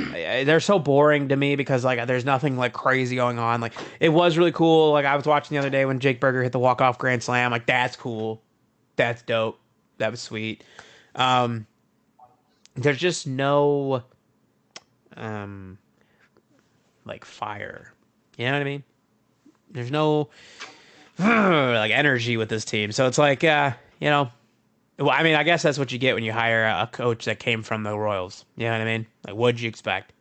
They're so boring to me because like there's nothing like crazy going on. Like it was really cool. Like I was watching the other day when Jake Berger hit the walk-off grand slam. Like that's cool. That's dope. That was sweet. There's just no like fire. You know what I mean? There's no like energy with this team. So it's like, well, I mean, I guess that's what you get when you hire a coach that came from the Royals. You know what I mean? Like, what'd you expect?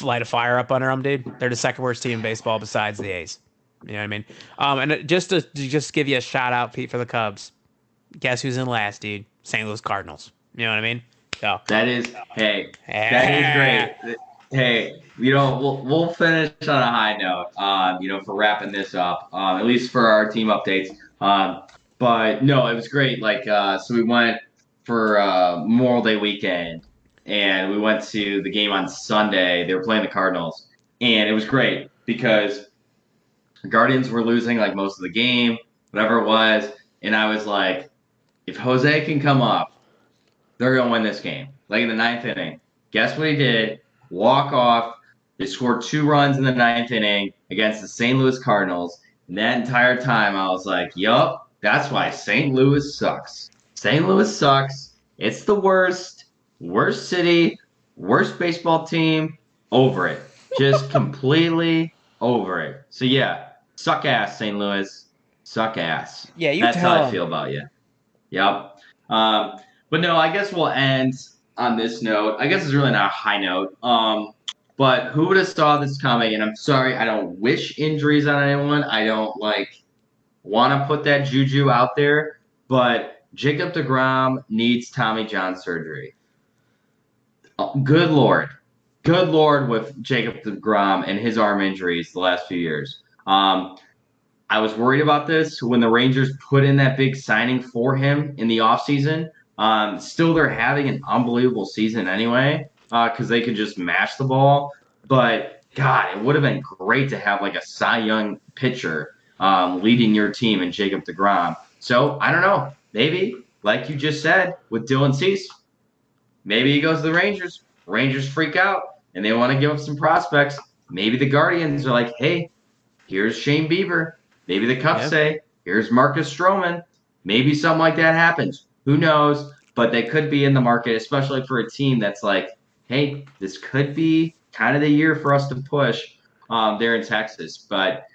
Light a fire up under them, dude. They're the second worst team in baseball besides the A's. You know what I mean? Just to just give you a shout out, Pete, for the Cubs. Guess who's in last, dude? St. Louis Cardinals. You know what I mean? So, That is, hey, that is yeah. great. Hey, we'll finish on a high note. For wrapping this up, at least for our team updates. But no, it was great. So we went for Memorial Day weekend, and we went to the game on Sunday. They were playing the Cardinals, and it was great because the Guardians were losing like most of the game, whatever it was, and I was like, if Jose can come up, they're going to win this game. Like in the ninth inning. Guess what he did? Walk off. They scored 2 runs in the ninth inning against the St. Louis Cardinals. And that entire time, I was like, yup, that's why St. Louis sucks. St. Louis sucks. It's the worst. Worst city. Worst baseball team. Over it. Just completely over it. So, yeah, suck ass, St. Louis. Suck ass. Yeah, you That's how tell I them. feel about you. Yep. But no, I guess we'll end on this note. I guess it's really not a high note. But who would have saw this coming? And I'm sorry, I don't wish injuries on anyone. I don't want to put that juju out there. But Jacob DeGrom needs Tommy John surgery. Oh, good Lord, with Jacob DeGrom and his arm injuries the last few years. I was worried about this when the Rangers put in that big signing for him in the offseason. Still, they're having an unbelievable season anyway because they could just mash the ball. But, God, it would have been great to have like a Cy Young pitcher leading your team in Jacob DeGrom. So, I don't know. Maybe, like you just said, with Dylan Cease, maybe he goes to the Rangers. Rangers freak out and they want to give up some prospects. Maybe the Guardians are like, hey, here's Shane Bieber. Maybe the Cubs Yeah. say, here's Marcus Stroman. Maybe something like that happens. Who knows? But they could be in the market, especially for a team that's like, hey, this could be kind of the year for us to push there in Texas. But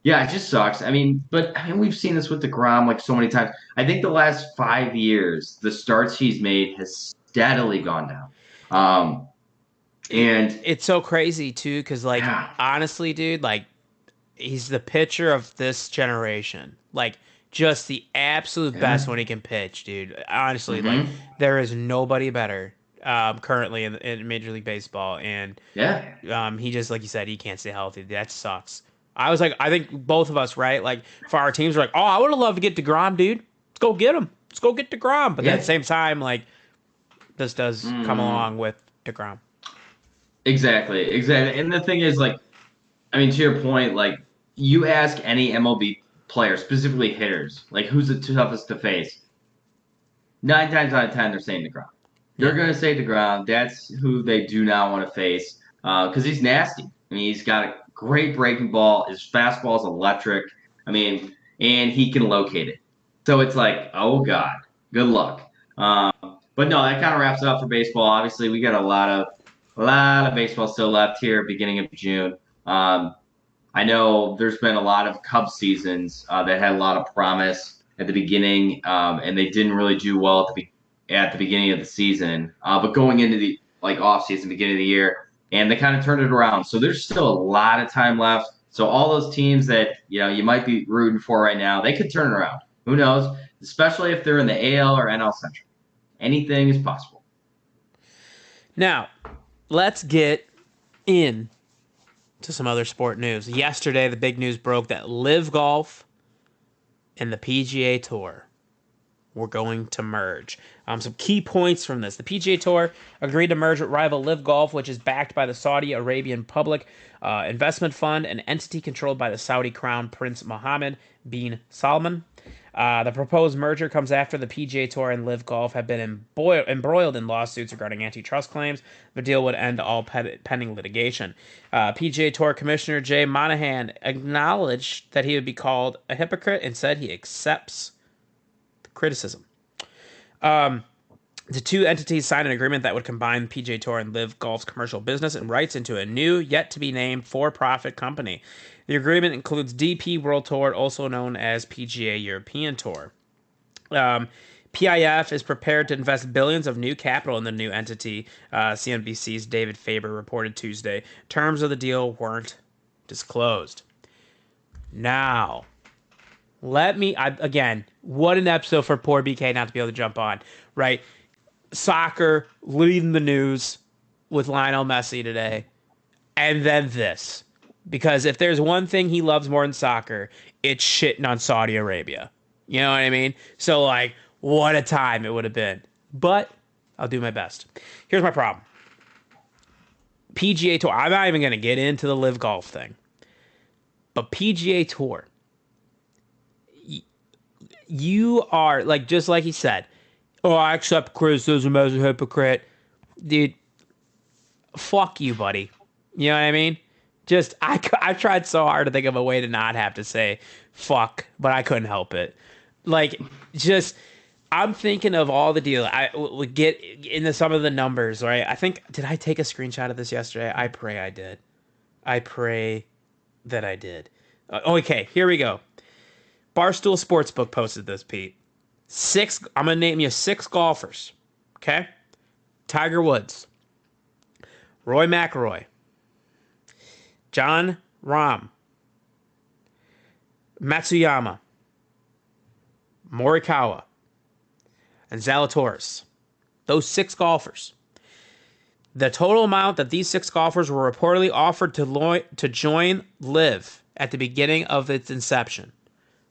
yeah, it just sucks. We've seen this with DeGrom like so many times. I think the last 5 years, the starts he's made has steadily gone down. And It's so crazy too, because like yeah, honestly, dude, like he's the pitcher of this generation. Like just the absolute best yeah, when he can pitch, dude. Honestly, like mm-hmm, there is nobody better currently in Major League Baseball, and yeah, he just like you said, he can't stay healthy. That sucks. I was like, I think both of us, right? Like for our teams, we're like, oh, I would have loved to get DeGrom, dude. Let's go get him. Let's go get DeGrom. But then at the yeah. same time, like this does come Mm, along with DeGrom. exactly. And the thing is, to your point, you ask any MLB player, specifically hitters, like who's the toughest to face? 9 times out of 10, they're saying DeGrom. They're Yeah. going to say DeGrom. That's who they do not want to face because he's nasty. He's got a great breaking ball. His fastball is electric. And he can locate it. So it's like, oh God, good luck. But no, that kind of wraps it up for baseball. Obviously, we got a lot of baseball still left here, beginning of June. I know there's been a lot of Cubs seasons that had a lot of promise at the beginning, and they didn't really do well at the beginning of the season. But going into the off season, beginning of the year, and they kind of turned it around. So there's still a lot of time left. So all those teams that you might be rooting for right now, they could turn it around. Who knows? Especially if they're in the AL or NL Central. Anything is possible. Now, let's get in to some other sport news. Yesterday, the big news broke that LIV Golf and the PGA Tour were going to merge. Some key points from this. The PGA Tour agreed to merge with rival LIV Golf, which is backed by the Saudi Arabian Public Investment Fund, an entity controlled by the Saudi Crown Prince Mohammed bin Salman. The proposed merger comes after the PGA Tour and LIV Golf have been embroiled in lawsuits regarding antitrust claims. The deal would end all pending litigation. PGA Tour Commissioner Jay Monahan acknowledged that he would be called a hypocrite and said he accepts criticism. The two entities signed an agreement that would combine PGA Tour and LIV Golf's commercial business and rights into a new, yet-to-be-named for-profit company. The agreement includes DP World Tour, also known as PGA European Tour. PIF is prepared to invest billions of new capital in the new entity, CNBC's David Faber reported Tuesday. Terms of the deal weren't disclosed. Now, again, what an episode for poor BK not to be able to jump on, right? Soccer leading the news with Lionel Messi today, and then this. Because if there's one thing he loves more than soccer, it's shitting on Saudi Arabia. You know what I mean? So, like, what a time it would have been. But I'll do my best. Here's my problem. PGA Tour. I'm not even going to get into the LIV Golf thing. But PGA Tour. You are, like, just like he said, oh, I accept criticism as a hypocrite. Dude, fuck you, buddy. You know what I mean? Just, I tried so hard to think of a way to not have to say fuck, but I couldn't help it. Like, just, I'm thinking of all the deals. I would get into some of the numbers, right? I think, did I take a screenshot of this yesterday? I pray I did. I pray that I did. Okay, here we go. Barstool Sportsbook posted this, Pete. I'm going to name you 6 golfers. Okay? Tiger Woods. Roy McIlroy. John Rahm. Matsuyama. Morikawa. And Zalatoris. Those 6 golfers. The total amount that these 6 golfers were reportedly offered to join LIV at the beginning of its inception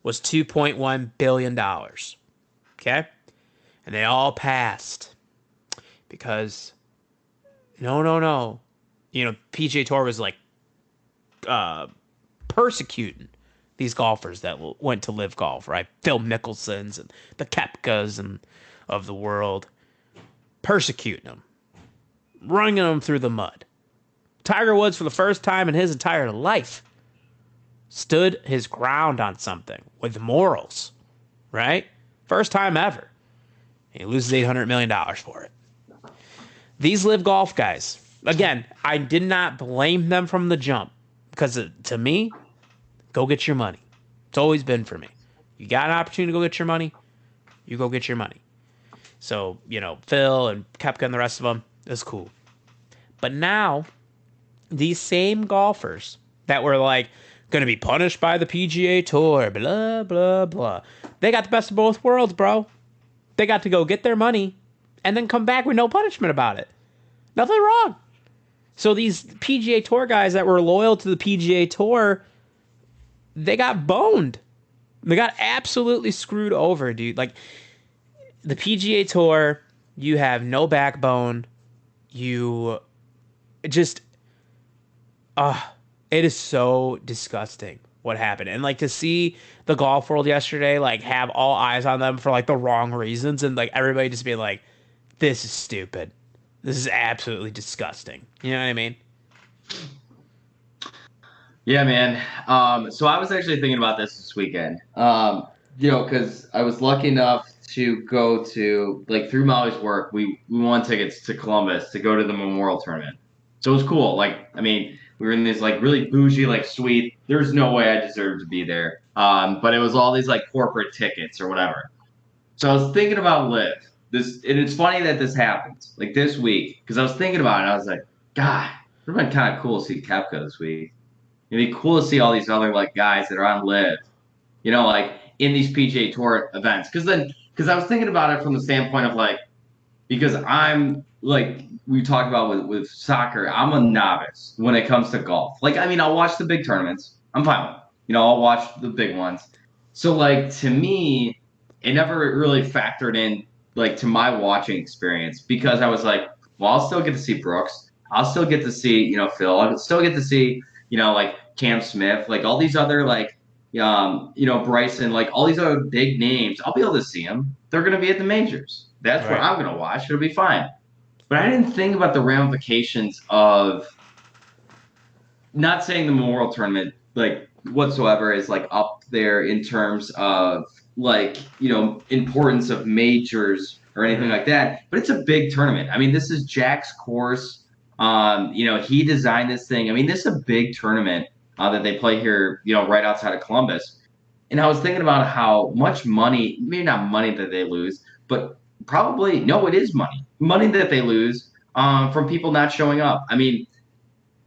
was $2.1 billion. Okay? And they all passed. Because, no. You know, PGA Tour was like persecuting these golfers that went to LIV Golf, right? Phil Mickelsons and the Koepkas and of the world. Persecuting them. Running them through the mud. Tiger Woods, for the first time in his entire life, stood his ground on something with morals, right? First time ever. He loses $800 million for it. These LIV Golf guys, again, I did not blame them from the jump because to me, go get your money. It's always been for me. You got an opportunity to go get your money, you go get your money. So, you know, Phil and Koepka and the rest of them, it's cool. But now, these same golfers that were like, going to be punished by the PGA Tour, blah, blah, blah. They got the best of both worlds, bro. They got to go get their money and then come back with no punishment about it. Nothing wrong. So these PGA Tour guys that were loyal to the PGA Tour, they got boned. They got absolutely screwed over, dude. Like, the PGA Tour, you have no backbone. You just... it is so disgusting what happened. And, like, to see the golf world yesterday, like, have all eyes on them for, like, the wrong reasons. And, like, everybody just being like, this is stupid. This is absolutely disgusting. You know what I mean? Yeah, man. So I was actually thinking about this weekend. Because I was lucky enough to go to, like, through Molly's work, we won tickets to Columbus to go to the Memorial Tournament. So it was cool. Like, I mean, we were in this, like, really bougie, like, suite. There's no way I deserved to be there. But it was all these, like, corporate tickets or whatever. So I was thinking about LIV. And it's funny that this happens, like, this week, because I was thinking about it, and I was like, God, it would have been kind of cool to see Koepka this week. It'd be cool to see all these other, like, guys that are on LIV, like, in these PGA Tour events. Because I was thinking about it from the standpoint of, like, because I'm, like, we talked about with soccer, I'm a novice when it comes to golf. Like, I mean, I'll watch the big tournaments. I'm fine with it. I'll watch the big ones. So, like, to me, it never really factored in, like, to my watching experience because I was like, well, I'll still get to see Brooks. I'll still get to see, Phil. I'll still get to see, like, Cam Smith, like, all these other, like, Bryson, like, all these other big names. I'll be able to see them. They're going to be at the majors. That's what I'm going to watch. It'll be fine. But I didn't think about the ramifications of not saying the Memorial Tournament, like, whatsoever is, like, up there in terms of, like, importance of majors or anything like that, but it's a big tournament. I mean, this is Jack's course. He designed this thing. I mean, this is a big tournament that they play here, right outside of Columbus. And I was thinking about how much money, maybe not money that they lose, but probably, no, it is money that they lose from people not showing up. I mean,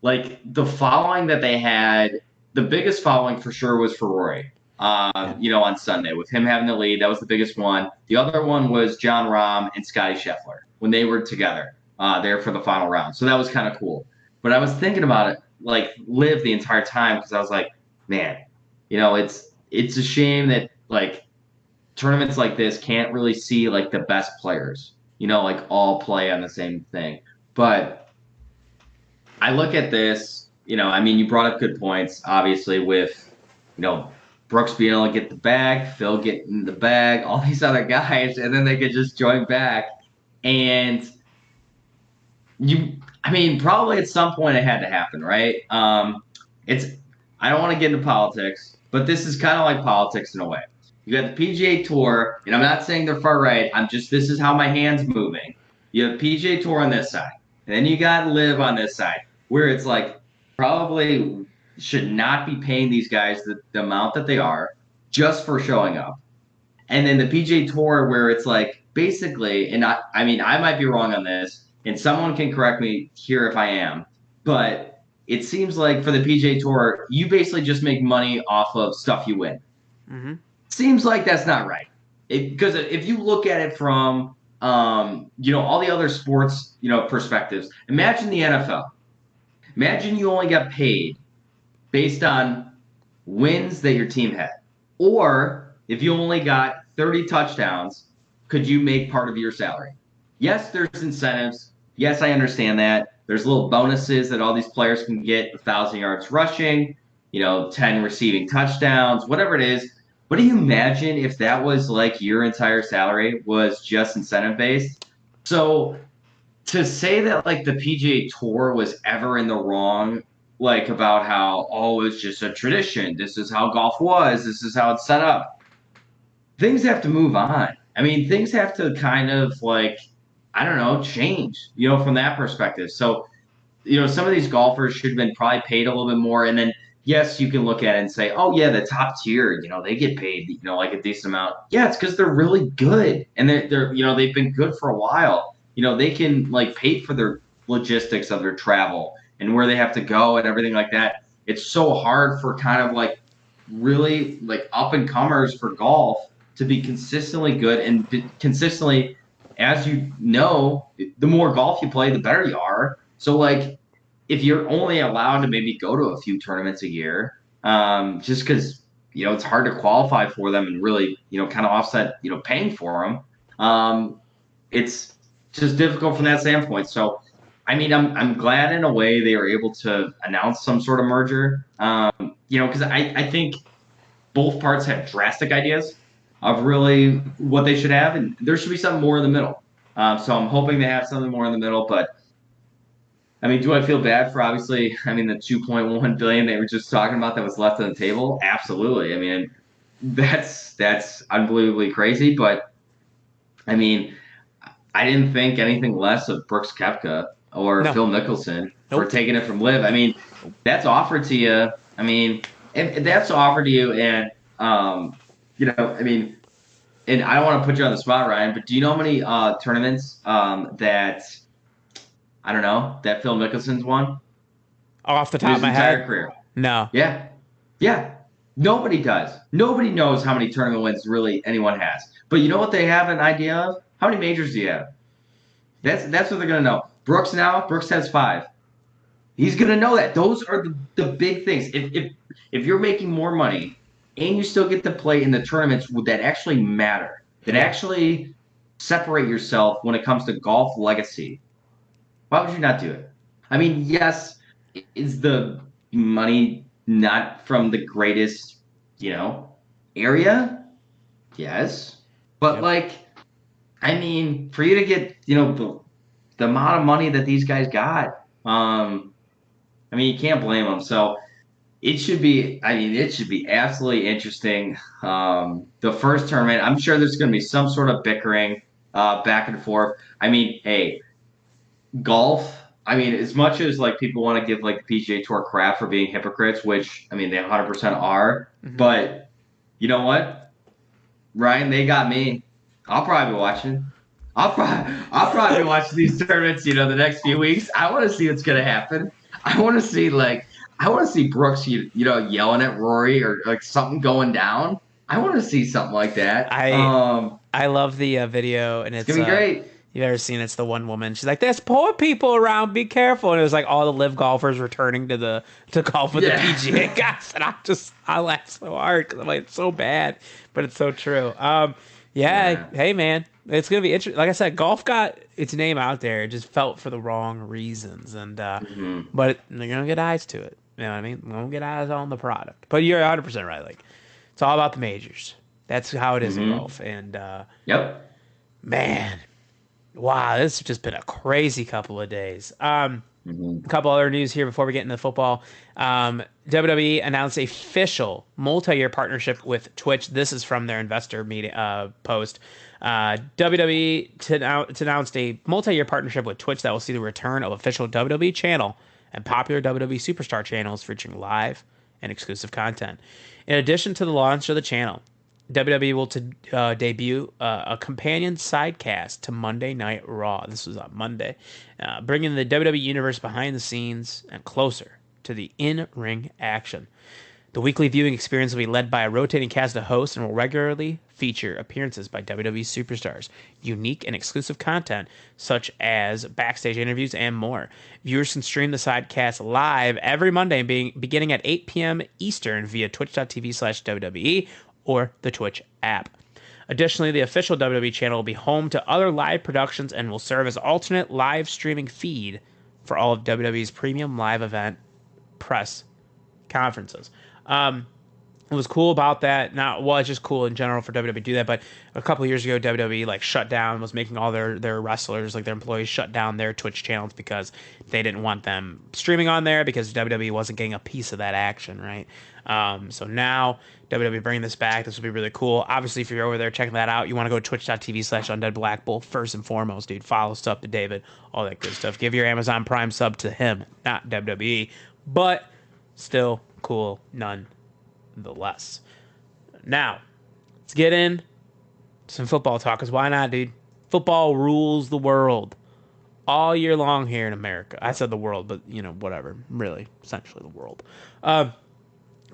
like the following that they had, the biggest following for sure was for Rory. On Sunday with him having the lead, that was the biggest one. The other one was John Rahm and Scotty Scheffler when they were together there for the final round. So that was kind of cool. But I was thinking about it, like LIV the entire time because I was like, man, it's a shame that like tournaments like this can't really see like the best players, like all play on the same thing. But I look at this, I mean, you brought up good points, obviously, with, Brooks being able to get the bag, Phil getting the bag, all these other guys, and then they could just join back. And probably at some point it had to happen, right? I don't want to get into politics, but this is kind of like politics in a way. You got the PGA Tour, and I'm not saying they're far right. This is how my hand's moving. You have PGA Tour on this side, and then you got LIV on this side, where it's like probably should not be paying these guys the amount that they are just for showing up. And then the PGA Tour, where it's like basically, and I might be wrong on this, and someone can correct me here if I am, but it seems like for the PGA Tour, you basically just make money off of stuff you win. Mm-hmm. Seems like that's not right. Because if you look at it from, all the other sports, perspectives, imagine the NFL. Imagine you only got paid based on wins that your team had. Or if you only got 30 touchdowns, could you make part of your salary? Yes, there's incentives. Yes, I understand that. There's little bonuses that all these players can get, 1,000 yards rushing, 10 receiving touchdowns, whatever it is. But do you imagine if that was like your entire salary was just incentive based? So to say that like the PGA Tour was ever in the wrong, like about how, it's just a tradition. This is how golf was. This is how it's set up. Things have to move on. I mean, things have to kind of like, I don't know, change, from that perspective. So, some of these golfers should have been probably paid a little bit more. And then, yes, you can look at it and say, oh, yeah, the top tier, they get paid, like a decent amount. Yeah, it's because they're really good. And they're they've been good for a while. They can like pay for their logistics of their travel and where they have to go and everything like that. It's so hard for kind of like really like up and comers for golf to be consistently good and consistently, as you know, the more golf you play, the better you are. So like if you're only allowed to maybe go to a few tournaments a year, just because it's hard to qualify for them and really kind of offset paying for them, it's just difficult from that standpoint. So I mean, I'm glad in a way they were able to announce some sort of merger, because I think both parts have drastic ideas of really what they should have, and there should be something more in the middle. So I'm hoping they have something more in the middle. But I mean, do I feel bad for obviously? I mean, the 2.1 billion they were just talking about that was left on the table. Absolutely. I mean, that's unbelievably crazy. But I mean, I didn't think anything less of Brooks Koepka or Phil Mickelson for taking it from LIV. I mean, that's offered to you. I mean, if that's offered to you, and I mean, and I don't want to put you on the spot, Ryan, but do you know how many tournaments that I don't know that Phil Mickelson's won Off the top of my entire head? career? No. Yeah. Nobody does. Nobody knows how many tournament wins really anyone has. But you know what they have an idea of? How many majors do you have? That's what they're gonna know. Brooks has 5. He's gonna know that. Those are the big things. If you're making more money and you still get to play in the tournaments that actually matter, that actually separate yourself when it comes to golf legacy, why would you not do it? I mean, yes, is the money not from the greatest, area? Yes. But like, I mean, for you to get, the amount of money that these guys got, I mean, you can't blame them. So it should be absolutely interesting. The first tournament, I'm sure there's going to be some sort of bickering. back and forth. I mean, hey, golf. I mean, as much as like people want to give like the PGA Tour crap for being hypocrites, which I mean they 100% are, Hmm. but you know what, Ryan, they got me. I'll probably be watching. I'll probably be watching these tournaments. The next few weeks. I want to see what's gonna happen. I want to see Brooks, yelling at Rory or like something going down. I want to see something like that. I I love the video, and It's it's gonna be great. you've ever seen it's the one woman. She's like, "There's poor people around. Be careful." And it was like all the live golfers returning to golf with the Yeah. PGA guys, and I laugh so hard because I'm like, it's so bad, but it's so true. Yeah. Yeah. Hey, man, it's gonna be interesting. Like I said, golf got its name out there. It just felt for the wrong reasons, and Hmm. but they're gonna get eyes to it. You know what I mean? We're gonna get eyes on the product. But you're 100% right. Like it's all about the majors. That's how it is in Hmm. golf, and Yep. man, wow, this has just been a crazy couple of days. Hmm. A couple other news here before we get into football. WWE announced a official multi-year partnership with Twitch. This is from their investor meeting post. WWE announced a multi-year partnership with Twitch that will see the return of official WWE channel and popular WWE superstar channels featuring live and exclusive content. In addition to the launch of the channel, WWE will debut a companion sidecast to Monday Night Raw. This was on Monday, bringing the WWE Universe behind the scenes and closer to the in-ring action. The weekly viewing experience will be led by a rotating cast of hosts and will regularly feature appearances by WWE superstars, unique and exclusive content such as backstage interviews and more. Viewers can stream the sidecast live every Monday beginning at 8 p.m. Eastern via twitch.tv/WWE or the Twitch app. Additionally, the official WWE channel will be home to other live productions and will serve as alternate live streaming feed for all of WWE's premium live event press conferences. What was cool about that, not well, it's just cool in general for WWE to do that, but a couple of years ago, WWE like shut down, was making all their wrestlers, like their employees, shut down their Twitch channels because they didn't want them streaming on there because WWE wasn't getting a piece of that action, right? So now WWE bringing this back. This will be really cool. Obviously, if you're over there checking that out, you want to go to twitch.tv/Undead Black Bull first and foremost, dude. Follow stuff to David, all that good stuff. Give your Amazon Prime sub to him, not WWE, but still cool nonetheless. Now, let's get in some football talk, because why not, dude? Football rules the world all year long here in America. I said the world, but, whatever. Really, essentially the world.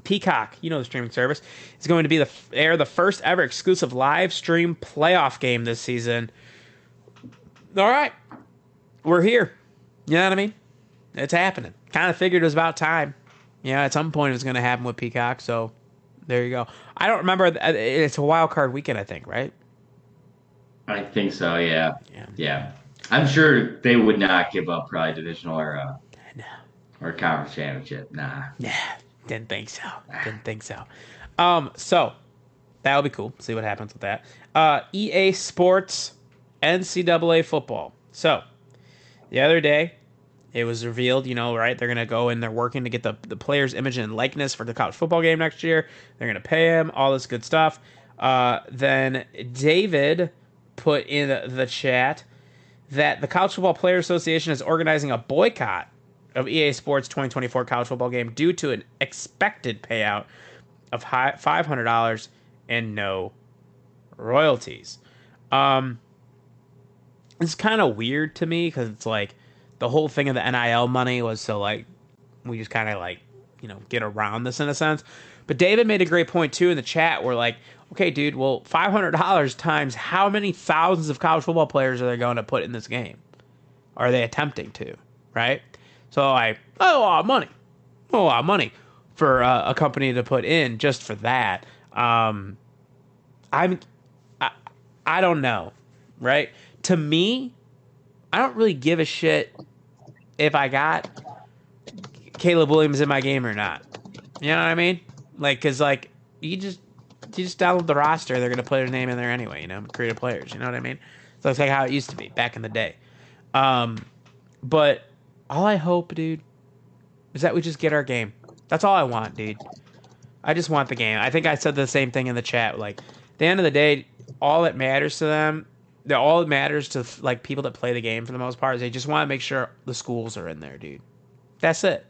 Peacock, the streaming service, is going to be air the first ever exclusive live stream playoff game this season. All right. We're here. You know what I mean? It's happening. Kind of figured it was about time. Yeah, at some point it was going to happen with Peacock, so there you go. I don't remember. It's a wild card weekend, I think, right? I think so. Yeah. Yeah. Yeah. I'm sure they would not give up probably divisional No. or conference championship. Nah. Yeah. Didn't think so. Didn't think so. So that'll be cool. See what happens with that. EA Sports NCAA football. So the other day, it was revealed, right? They're going to go and they're working to get the player's image and likeness for the college football game next year. They're going to pay him, all this good stuff. Then David put in the chat that the College Football Players Association is organizing a boycott of EA Sports 2024 college football game due to an expected payout of $500 and no royalties. It's kind of weird to me because it's like the whole thing of the NIL money was so like we just kind of like get around this in a sense. But David made a great point too in the chat. Where like, okay, dude, well, $500 times how many thousands of college football players are they going to put in this game? Are they attempting to? Right? So like, a lot of money for a company to put in just for that. I'm I don't know, right? To me, I don't really give a shit if I got Caleb Williams in my game or not. You know what I mean? Like, cause like you just download the roster, they're gonna put their name in there anyway. Creative players. You know what I mean? So it's like how it used to be back in the day. But all I hope, dude, is that we just get our game. That's all I want, dude. I just want the game. I think I said the same thing in the chat. Like, at the end of the day, all that matters to them that all that matters to like people that play the game for the most part is they just want to make sure the schools are in there, dude. That's it.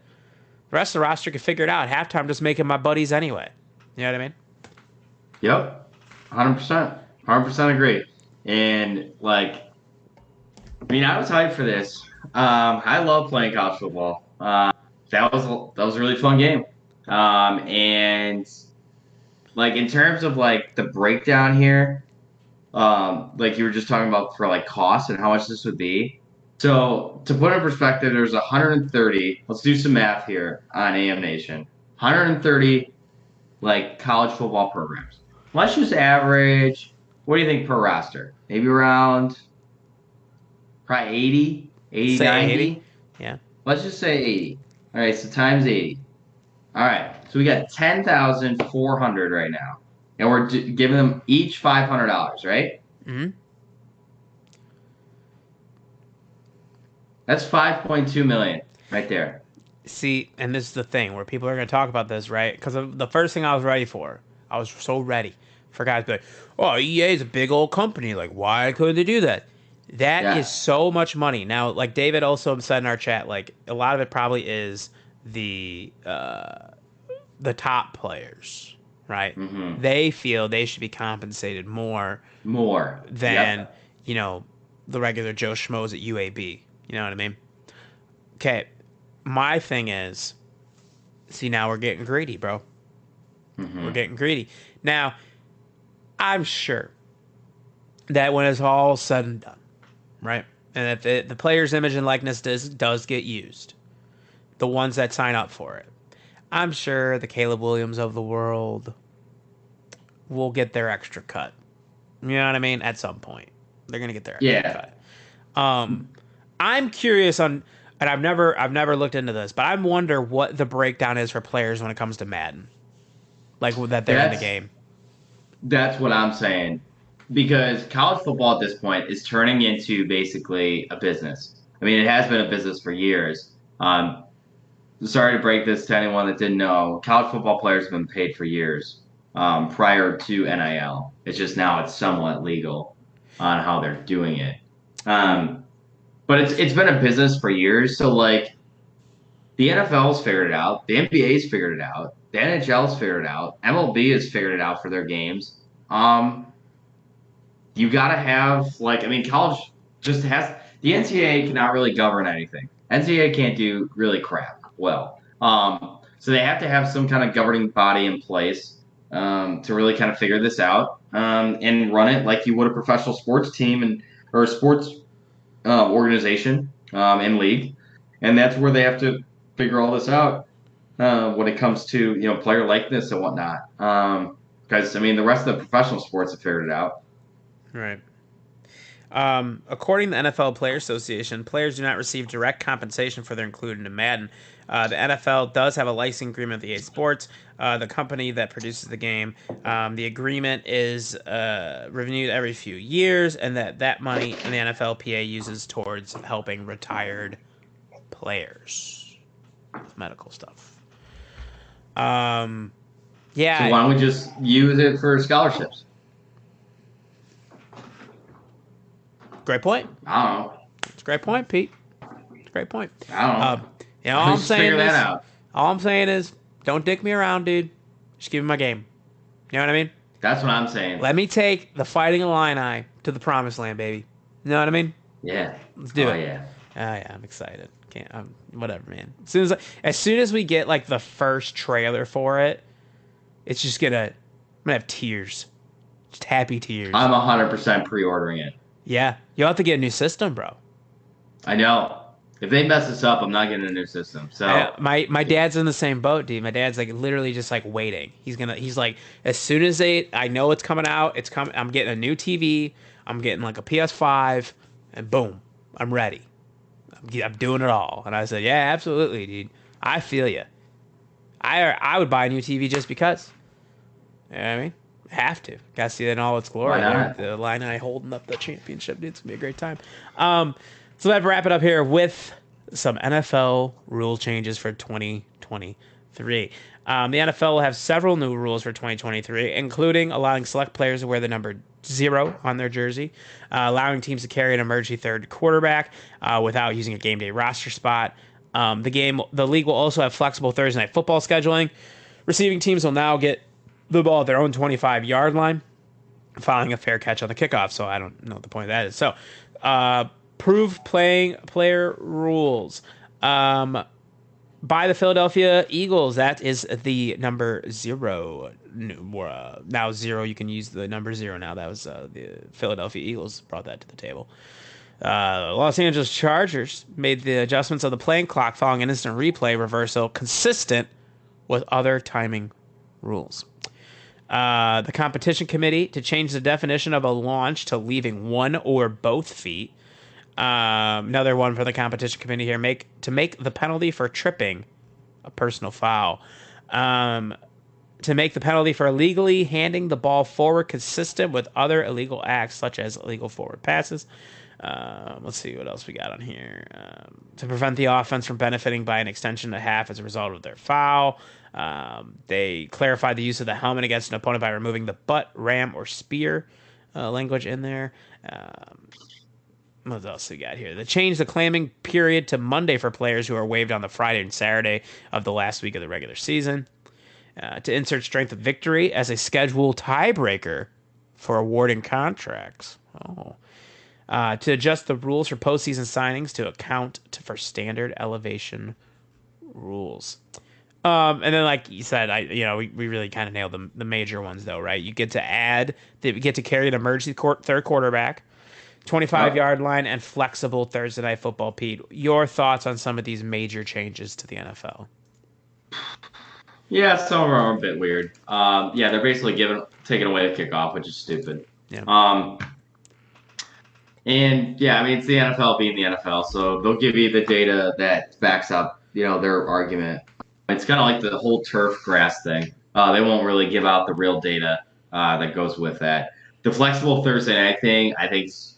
The rest of the roster can figure it out. At halftime, just making my buddies anyway. You know what I mean? Yep, 100%, 100% agree. And like, I mean, I was hyped for this. I love playing college football. That was a really fun game. And like in terms of like the breakdown here, like you were just talking about for like cost and how much this would be. So to put in perspective, there's 130. Let's do some math here on AM Nation. 130 like college football programs. Let's just average. What do you think per roster? Maybe around probably 80, 80, Say 80. 90. Yeah. Let's just say 80. All right, so times 80. All right, so we got 10,400 right now, and we're giving them each $500, right? Mm-hmm. That's 5.2 million right there. See, and this is the thing where people are going to talk about this, right? Because the first thing I was ready for, I was so ready for guys to be like, oh, EA is a big old company. Like, why couldn't they do that? That is so much money. Now, like David also said in our chat, like a lot of it probably is the top players, right? Mm-hmm. They feel they should be compensated more than the regular Joe Schmoes at UAB. You know what I mean? Okay, my thing is, see, now we're getting greedy, bro. Mm-hmm. We're getting greedy. Now, I'm sure that when it's all said and done, right? And if the player's image and likeness does get used, the ones that sign up for it, I'm sure the Caleb Williams of the world will get their extra cut. You know what I mean? At some point, they're gonna get their extra cut. I'm curious on, and I've never looked into this, but I wonder what the breakdown is for players when it comes to Madden, like that they're in the game. That's what I'm saying, because college football at this point is turning into basically a business. I mean, it has been a business for years. Sorry to break this to anyone that didn't know. College football players have been paid for years prior to NIL. It's just now it's somewhat legal on how they're doing it. But it's been a business for years. So like the NFL's figured it out, the NBA's figured it out, the NHL's figured it out, MLB has figured it out for their games. You gotta have like, I mean, college just has, the NCAA cannot really govern anything. NCAA can't do really crap well. So they have to have some kind of governing body in place to really kind of figure this out and run it like you would a professional sports team or a sports organization and league, and that's where they have to figure all this out when it comes to player likeness and whatnot. Because I mean, the rest of the professional sports have figured it out. Right. According to the NFL Players Association, players do not receive direct compensation for their inclusion in Madden. The NFL does have a licensing agreement with EA Sports, the company that produces the game. The agreement is renewed every few years, and that money the NFLPA uses towards helping retired players with medical stuff. Yeah. So why don't we just use it for scholarships? Great point. I don't know. It's a great point, Pete. It's a great point. I don't know. All I'm saying is, don't dick me around, dude. Just give me my game. You know what I mean? That's what I'm saying. Let me take the Fighting Illini to the promised land, baby. You know what I mean? Yeah. Let's do it. Yeah. Oh yeah, I'm excited. Whatever, man. As soon as we get like the first trailer for it, it's just I'm gonna have tears. Just happy tears. I'm 100% pre-ordering it. Yeah. You'll have to get a new system, bro. I know. If they mess this up, I'm not getting a new system. So my dad's in the same boat, dude. My dad's like literally just like waiting. He's like, as soon as I know it's coming out, I'm getting a new TV. I'm getting like a PS5, and boom, I'm ready. I'm doing it all. And I said, yeah, absolutely, dude. I feel you. I would buy a new TV just because. You know what I mean? Have to. Gotta see it in all its glory. The Illini holding up the championship, dude. It's gonna be a great time. So let's wrap it up here with some NFL rule changes for 2023. The NFL will have several new rules for 2023, including allowing select players to wear the number 0 on their jersey, allowing teams to carry an emergency third quarterback without using a game day roster spot. The league will also have flexible Thursday night football scheduling. Receiving teams will now get the ball at their own 25-yard line, following a fair catch on the kickoff. So I don't know what the point of that is. So, prove playing player rules. By the Philadelphia Eagles. That is the number 0. Now 0, you can use the number 0 now. That was the Philadelphia Eagles brought that to the table. Los Angeles Chargers made the adjustments of the playing clock following an instant replay reversal consistent with other timing rules. The competition committee to change the definition of a launch to leaving one or both feet. Another one for the competition committee here. To make the penalty for tripping a personal foul. To make the penalty for illegally handing the ball forward consistent with other illegal acts such as illegal forward passes. Let's see what else we got on here. To prevent the offense from benefiting by an extension to half as a result of their foul. They clarified the use of the helmet against an opponent by removing the butt, ram, or spear language in there. What else we got here? They changed the claiming period to Monday for players who are waived on the Friday and Saturday of the last week of the regular season. To insert strength of victory as a schedule tiebreaker for awarding contracts. To adjust the rules for postseason signings to account for standard elevation rules. And then, like you said, we really kind of nailed the major ones, though, right? You get to carry an emergency third quarterback, 25-yard line, and flexible Thursday night football. Pete, your thoughts on some of these major changes to the NFL? Yeah, some of them are a bit weird. They're basically taking away the kickoff, which is stupid. Yeah. It's the NFL being the NFL, so they'll give you the data that backs up, their argument. It's kind of like the whole turf grass thing. They won't really give out the real data that goes with that. The flexible Thursday night thing, I think, is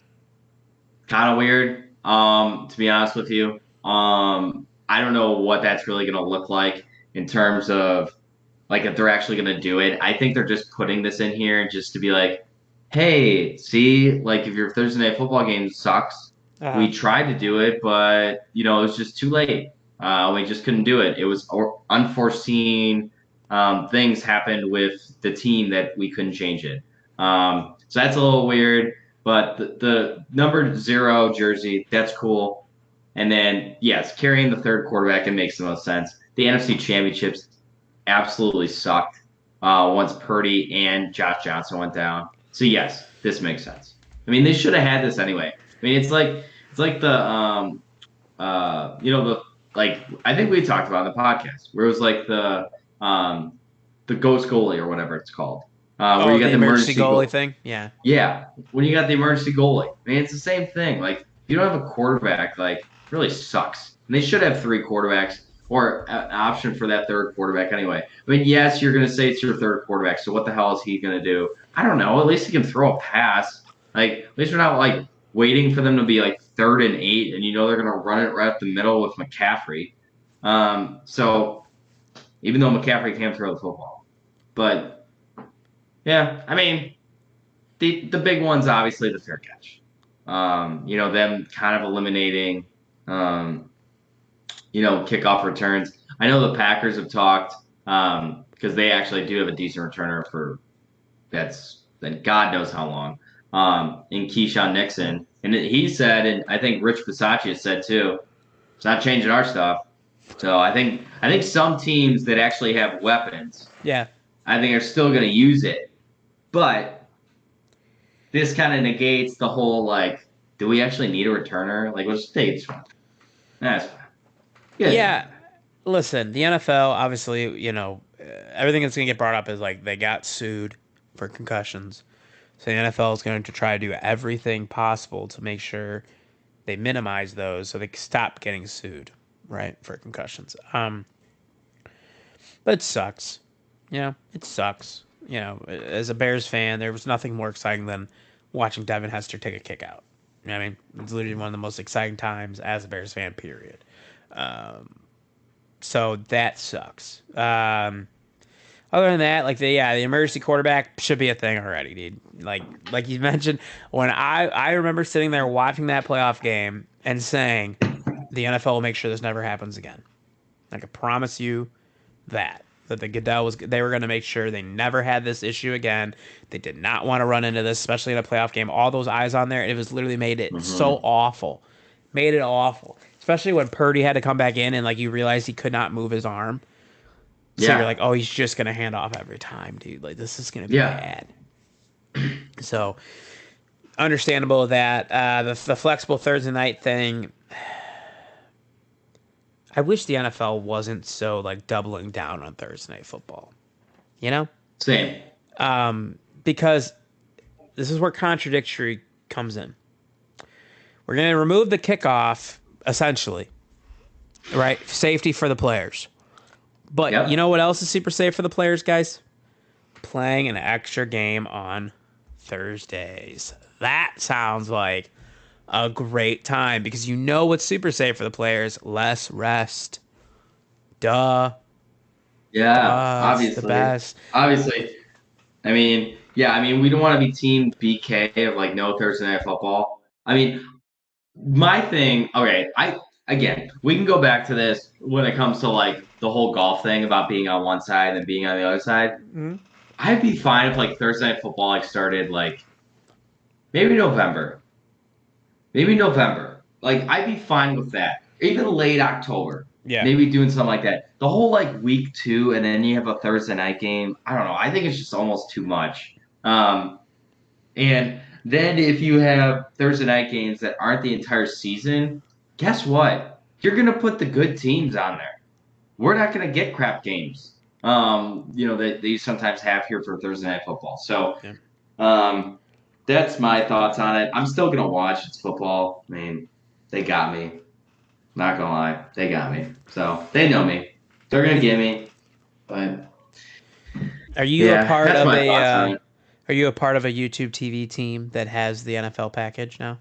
kind of weird. To be honest with you, I don't know what that's really going to look like in terms of like if they're actually going to do it. I think they're just putting this in here just to be like, hey, see, like if your Thursday night football game sucks, we tried to do it, but it was just too late. We just couldn't do it. It was unforeseen things happened with the team that we couldn't change it. So that's a little weird. But the number 0 jersey, that's cool. And then, yes, carrying the third quarterback, it makes the most sense. The NFC Championships absolutely sucked once Purdy and Josh Johnson went down. So, yes, this makes sense. I mean, they should have had this anyway. I mean, it's like the I think we talked about in the podcast where it was like the ghost goalie or whatever it's called. Where you got the emergency goalie thing? Yeah. Yeah. When you got the emergency goalie. I mean, it's the same thing. Like, if you don't have a quarterback, like, it really sucks. And they should have 3 quarterbacks or an option for that third quarterback anyway. I mean, yes, you're going to say it's your third quarterback, so what the hell is he going to do? I don't know. At least he can throw a pass. Like, at least we're not, like, waiting for them to be, like, 3rd and 8, and they're going to run it right up the middle with McCaffrey. So, even though McCaffrey can't throw the football. But... yeah, I mean, the big one's obviously the fair catch. Them kind of eliminating, kickoff returns. I know the Packers have talked because they actually do have a decent returner for then God knows how long in Keyshawn Nixon. And he said, and I think Rich Bisaccia said too, it's not changing our stuff. So I think some teams that actually have weapons, I think are still going to use it. But this kind of negates the whole, like, do we actually need a returner? Like, let's take it. That's fine. Yeah. Listen, the NFL, obviously, everything that's going to get brought up is, like, they got sued for concussions. So the NFL is going to try to do everything possible to make sure they minimize those so they stop getting sued, right, for concussions. But it sucks. It sucks. As a Bears fan, there was nothing more exciting than watching Devin Hester take a kick out. I mean, it's literally one of the most exciting times as a Bears fan, period. So that sucks. Other than that, like the emergency quarterback should be a thing already, dude. Like you mentioned, when I remember sitting there watching that playoff game and saying, the NFL will make sure this never happens again. I can promise you that the Goodell they were going to make sure they never had this issue again. They did not want to run into this, especially in a playoff game. All those eyes on there, it was literally made it so awful. Made it awful. Especially when Purdy had to come back in and like you realized he could not move his arm. So you're like, oh, he's just going to hand off every time, dude. Like, this is going to be bad. So, understandable that. The flexible Thursday night thing, I wish the NFL wasn't so, like, doubling down on Thursday night football. You know? Same. Because this is where contradictory comes in. We're going to remove the kickoff, essentially. Right? Safety for the players. But you know what else is super safe for the players, guys? Playing an extra game on Thursdays. That sounds like a great time because you know what's super safe for the players? Less rest. Duh. Yeah, It's the best. Obviously. I mean, we don't want to be team BK of like no Thursday night football. I mean, my thing, okay, again, we can go back to this when it comes to like the whole golf thing about being on one side and being on the other side. Mm-hmm. I'd be fine if like Thursday night football like started like maybe November. Like I'd be fine with that. Even late October. Yeah. Maybe doing something like that. The whole like week 2 and then you have a Thursday night game. I don't know. I think it's just almost too much. And then if you have Thursday night games that aren't the entire season, guess what? You're going to put the good teams on there. We're not going to get crap games, that you sometimes have here for Thursday night football. So that's my thoughts on it. I'm still going to watch. It's football. I mean, they got me. Not going to lie. They got me. So they know me. They're going to get me. But Are you a part of a Are you a part of a YouTube TV team that has the NFL package now?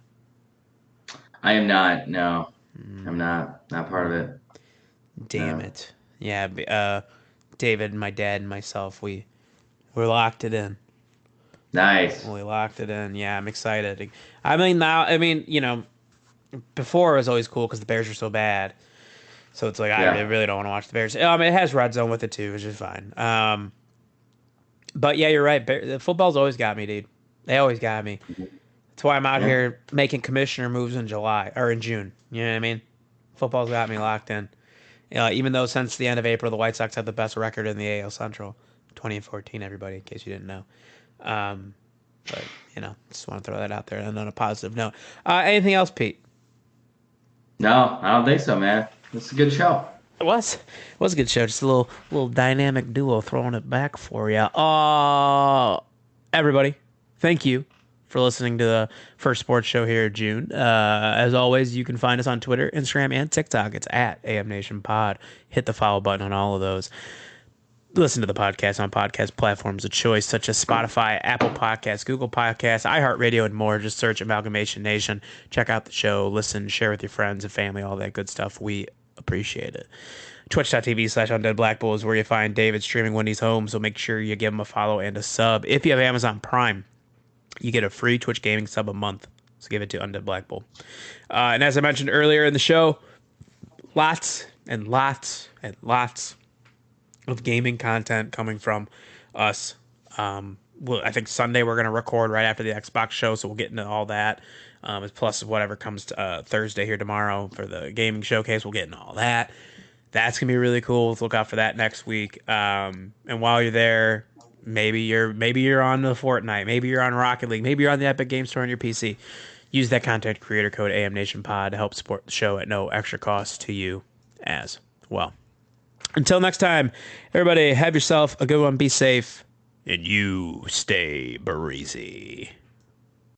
I am not. No, I'm not part of it. Damn it. Yeah. David, my dad, and myself, we're locked it in. Nice. We locked it in. Yeah, I'm excited. Before it was always cool because the Bears are so bad. So it's like I really don't want to watch the Bears. It has Red Zone with it too, which is fine. But yeah, you're right. The football's always got me, dude. They always got me. That's why I'm out here making commissioner moves in July or in June. You know what I mean? Football's got me locked in. Even though since the end of April, the White Sox have the best record in the AL Central, 20-14. Everybody, in case you didn't know. But just want to throw that out there. And on a positive note, anything else, Pete? No, I don't think so, man. It's a good show. It was a good show. Just a little dynamic duo throwing it back for you. Everybody, thank you for listening to the first sports show here in June. As always, you can find us on Twitter, Instagram, and TikTok. It's at AM Nation Pod. Hit the follow button on all of those. Listen to the podcast on podcast platforms of choice such as Spotify, Apple Podcasts, Google Podcasts, iHeartRadio, and more. Just search Amalgamation Nation. Check out the show. Listen, share with your friends and family, all that good stuff. We appreciate it. Twitch.tv/Undead Black Bull is where you find David streaming when he's home, so make sure you give him a follow and a sub. If you have Amazon Prime, you get a free Twitch gaming sub a month, so give it to Undead Black Bull. And as I mentioned earlier in the show, lots and lots and lots of gaming content coming from us. I think Sunday we're going to record right after the Xbox show, so we'll get into all that. Plus whatever comes to Thursday here tomorrow for the gaming showcase, we'll get into all that. That's going to be really cool. Let's look out for that next week. And while you're there, maybe you're on the Fortnite, maybe you're on Rocket League, maybe you're on the Epic Game Store on your PC. Use that content creator code AMNationPod to help support the show at no extra cost to you as well. Until next time, everybody, have yourself a good one, be safe, and you stay breezy.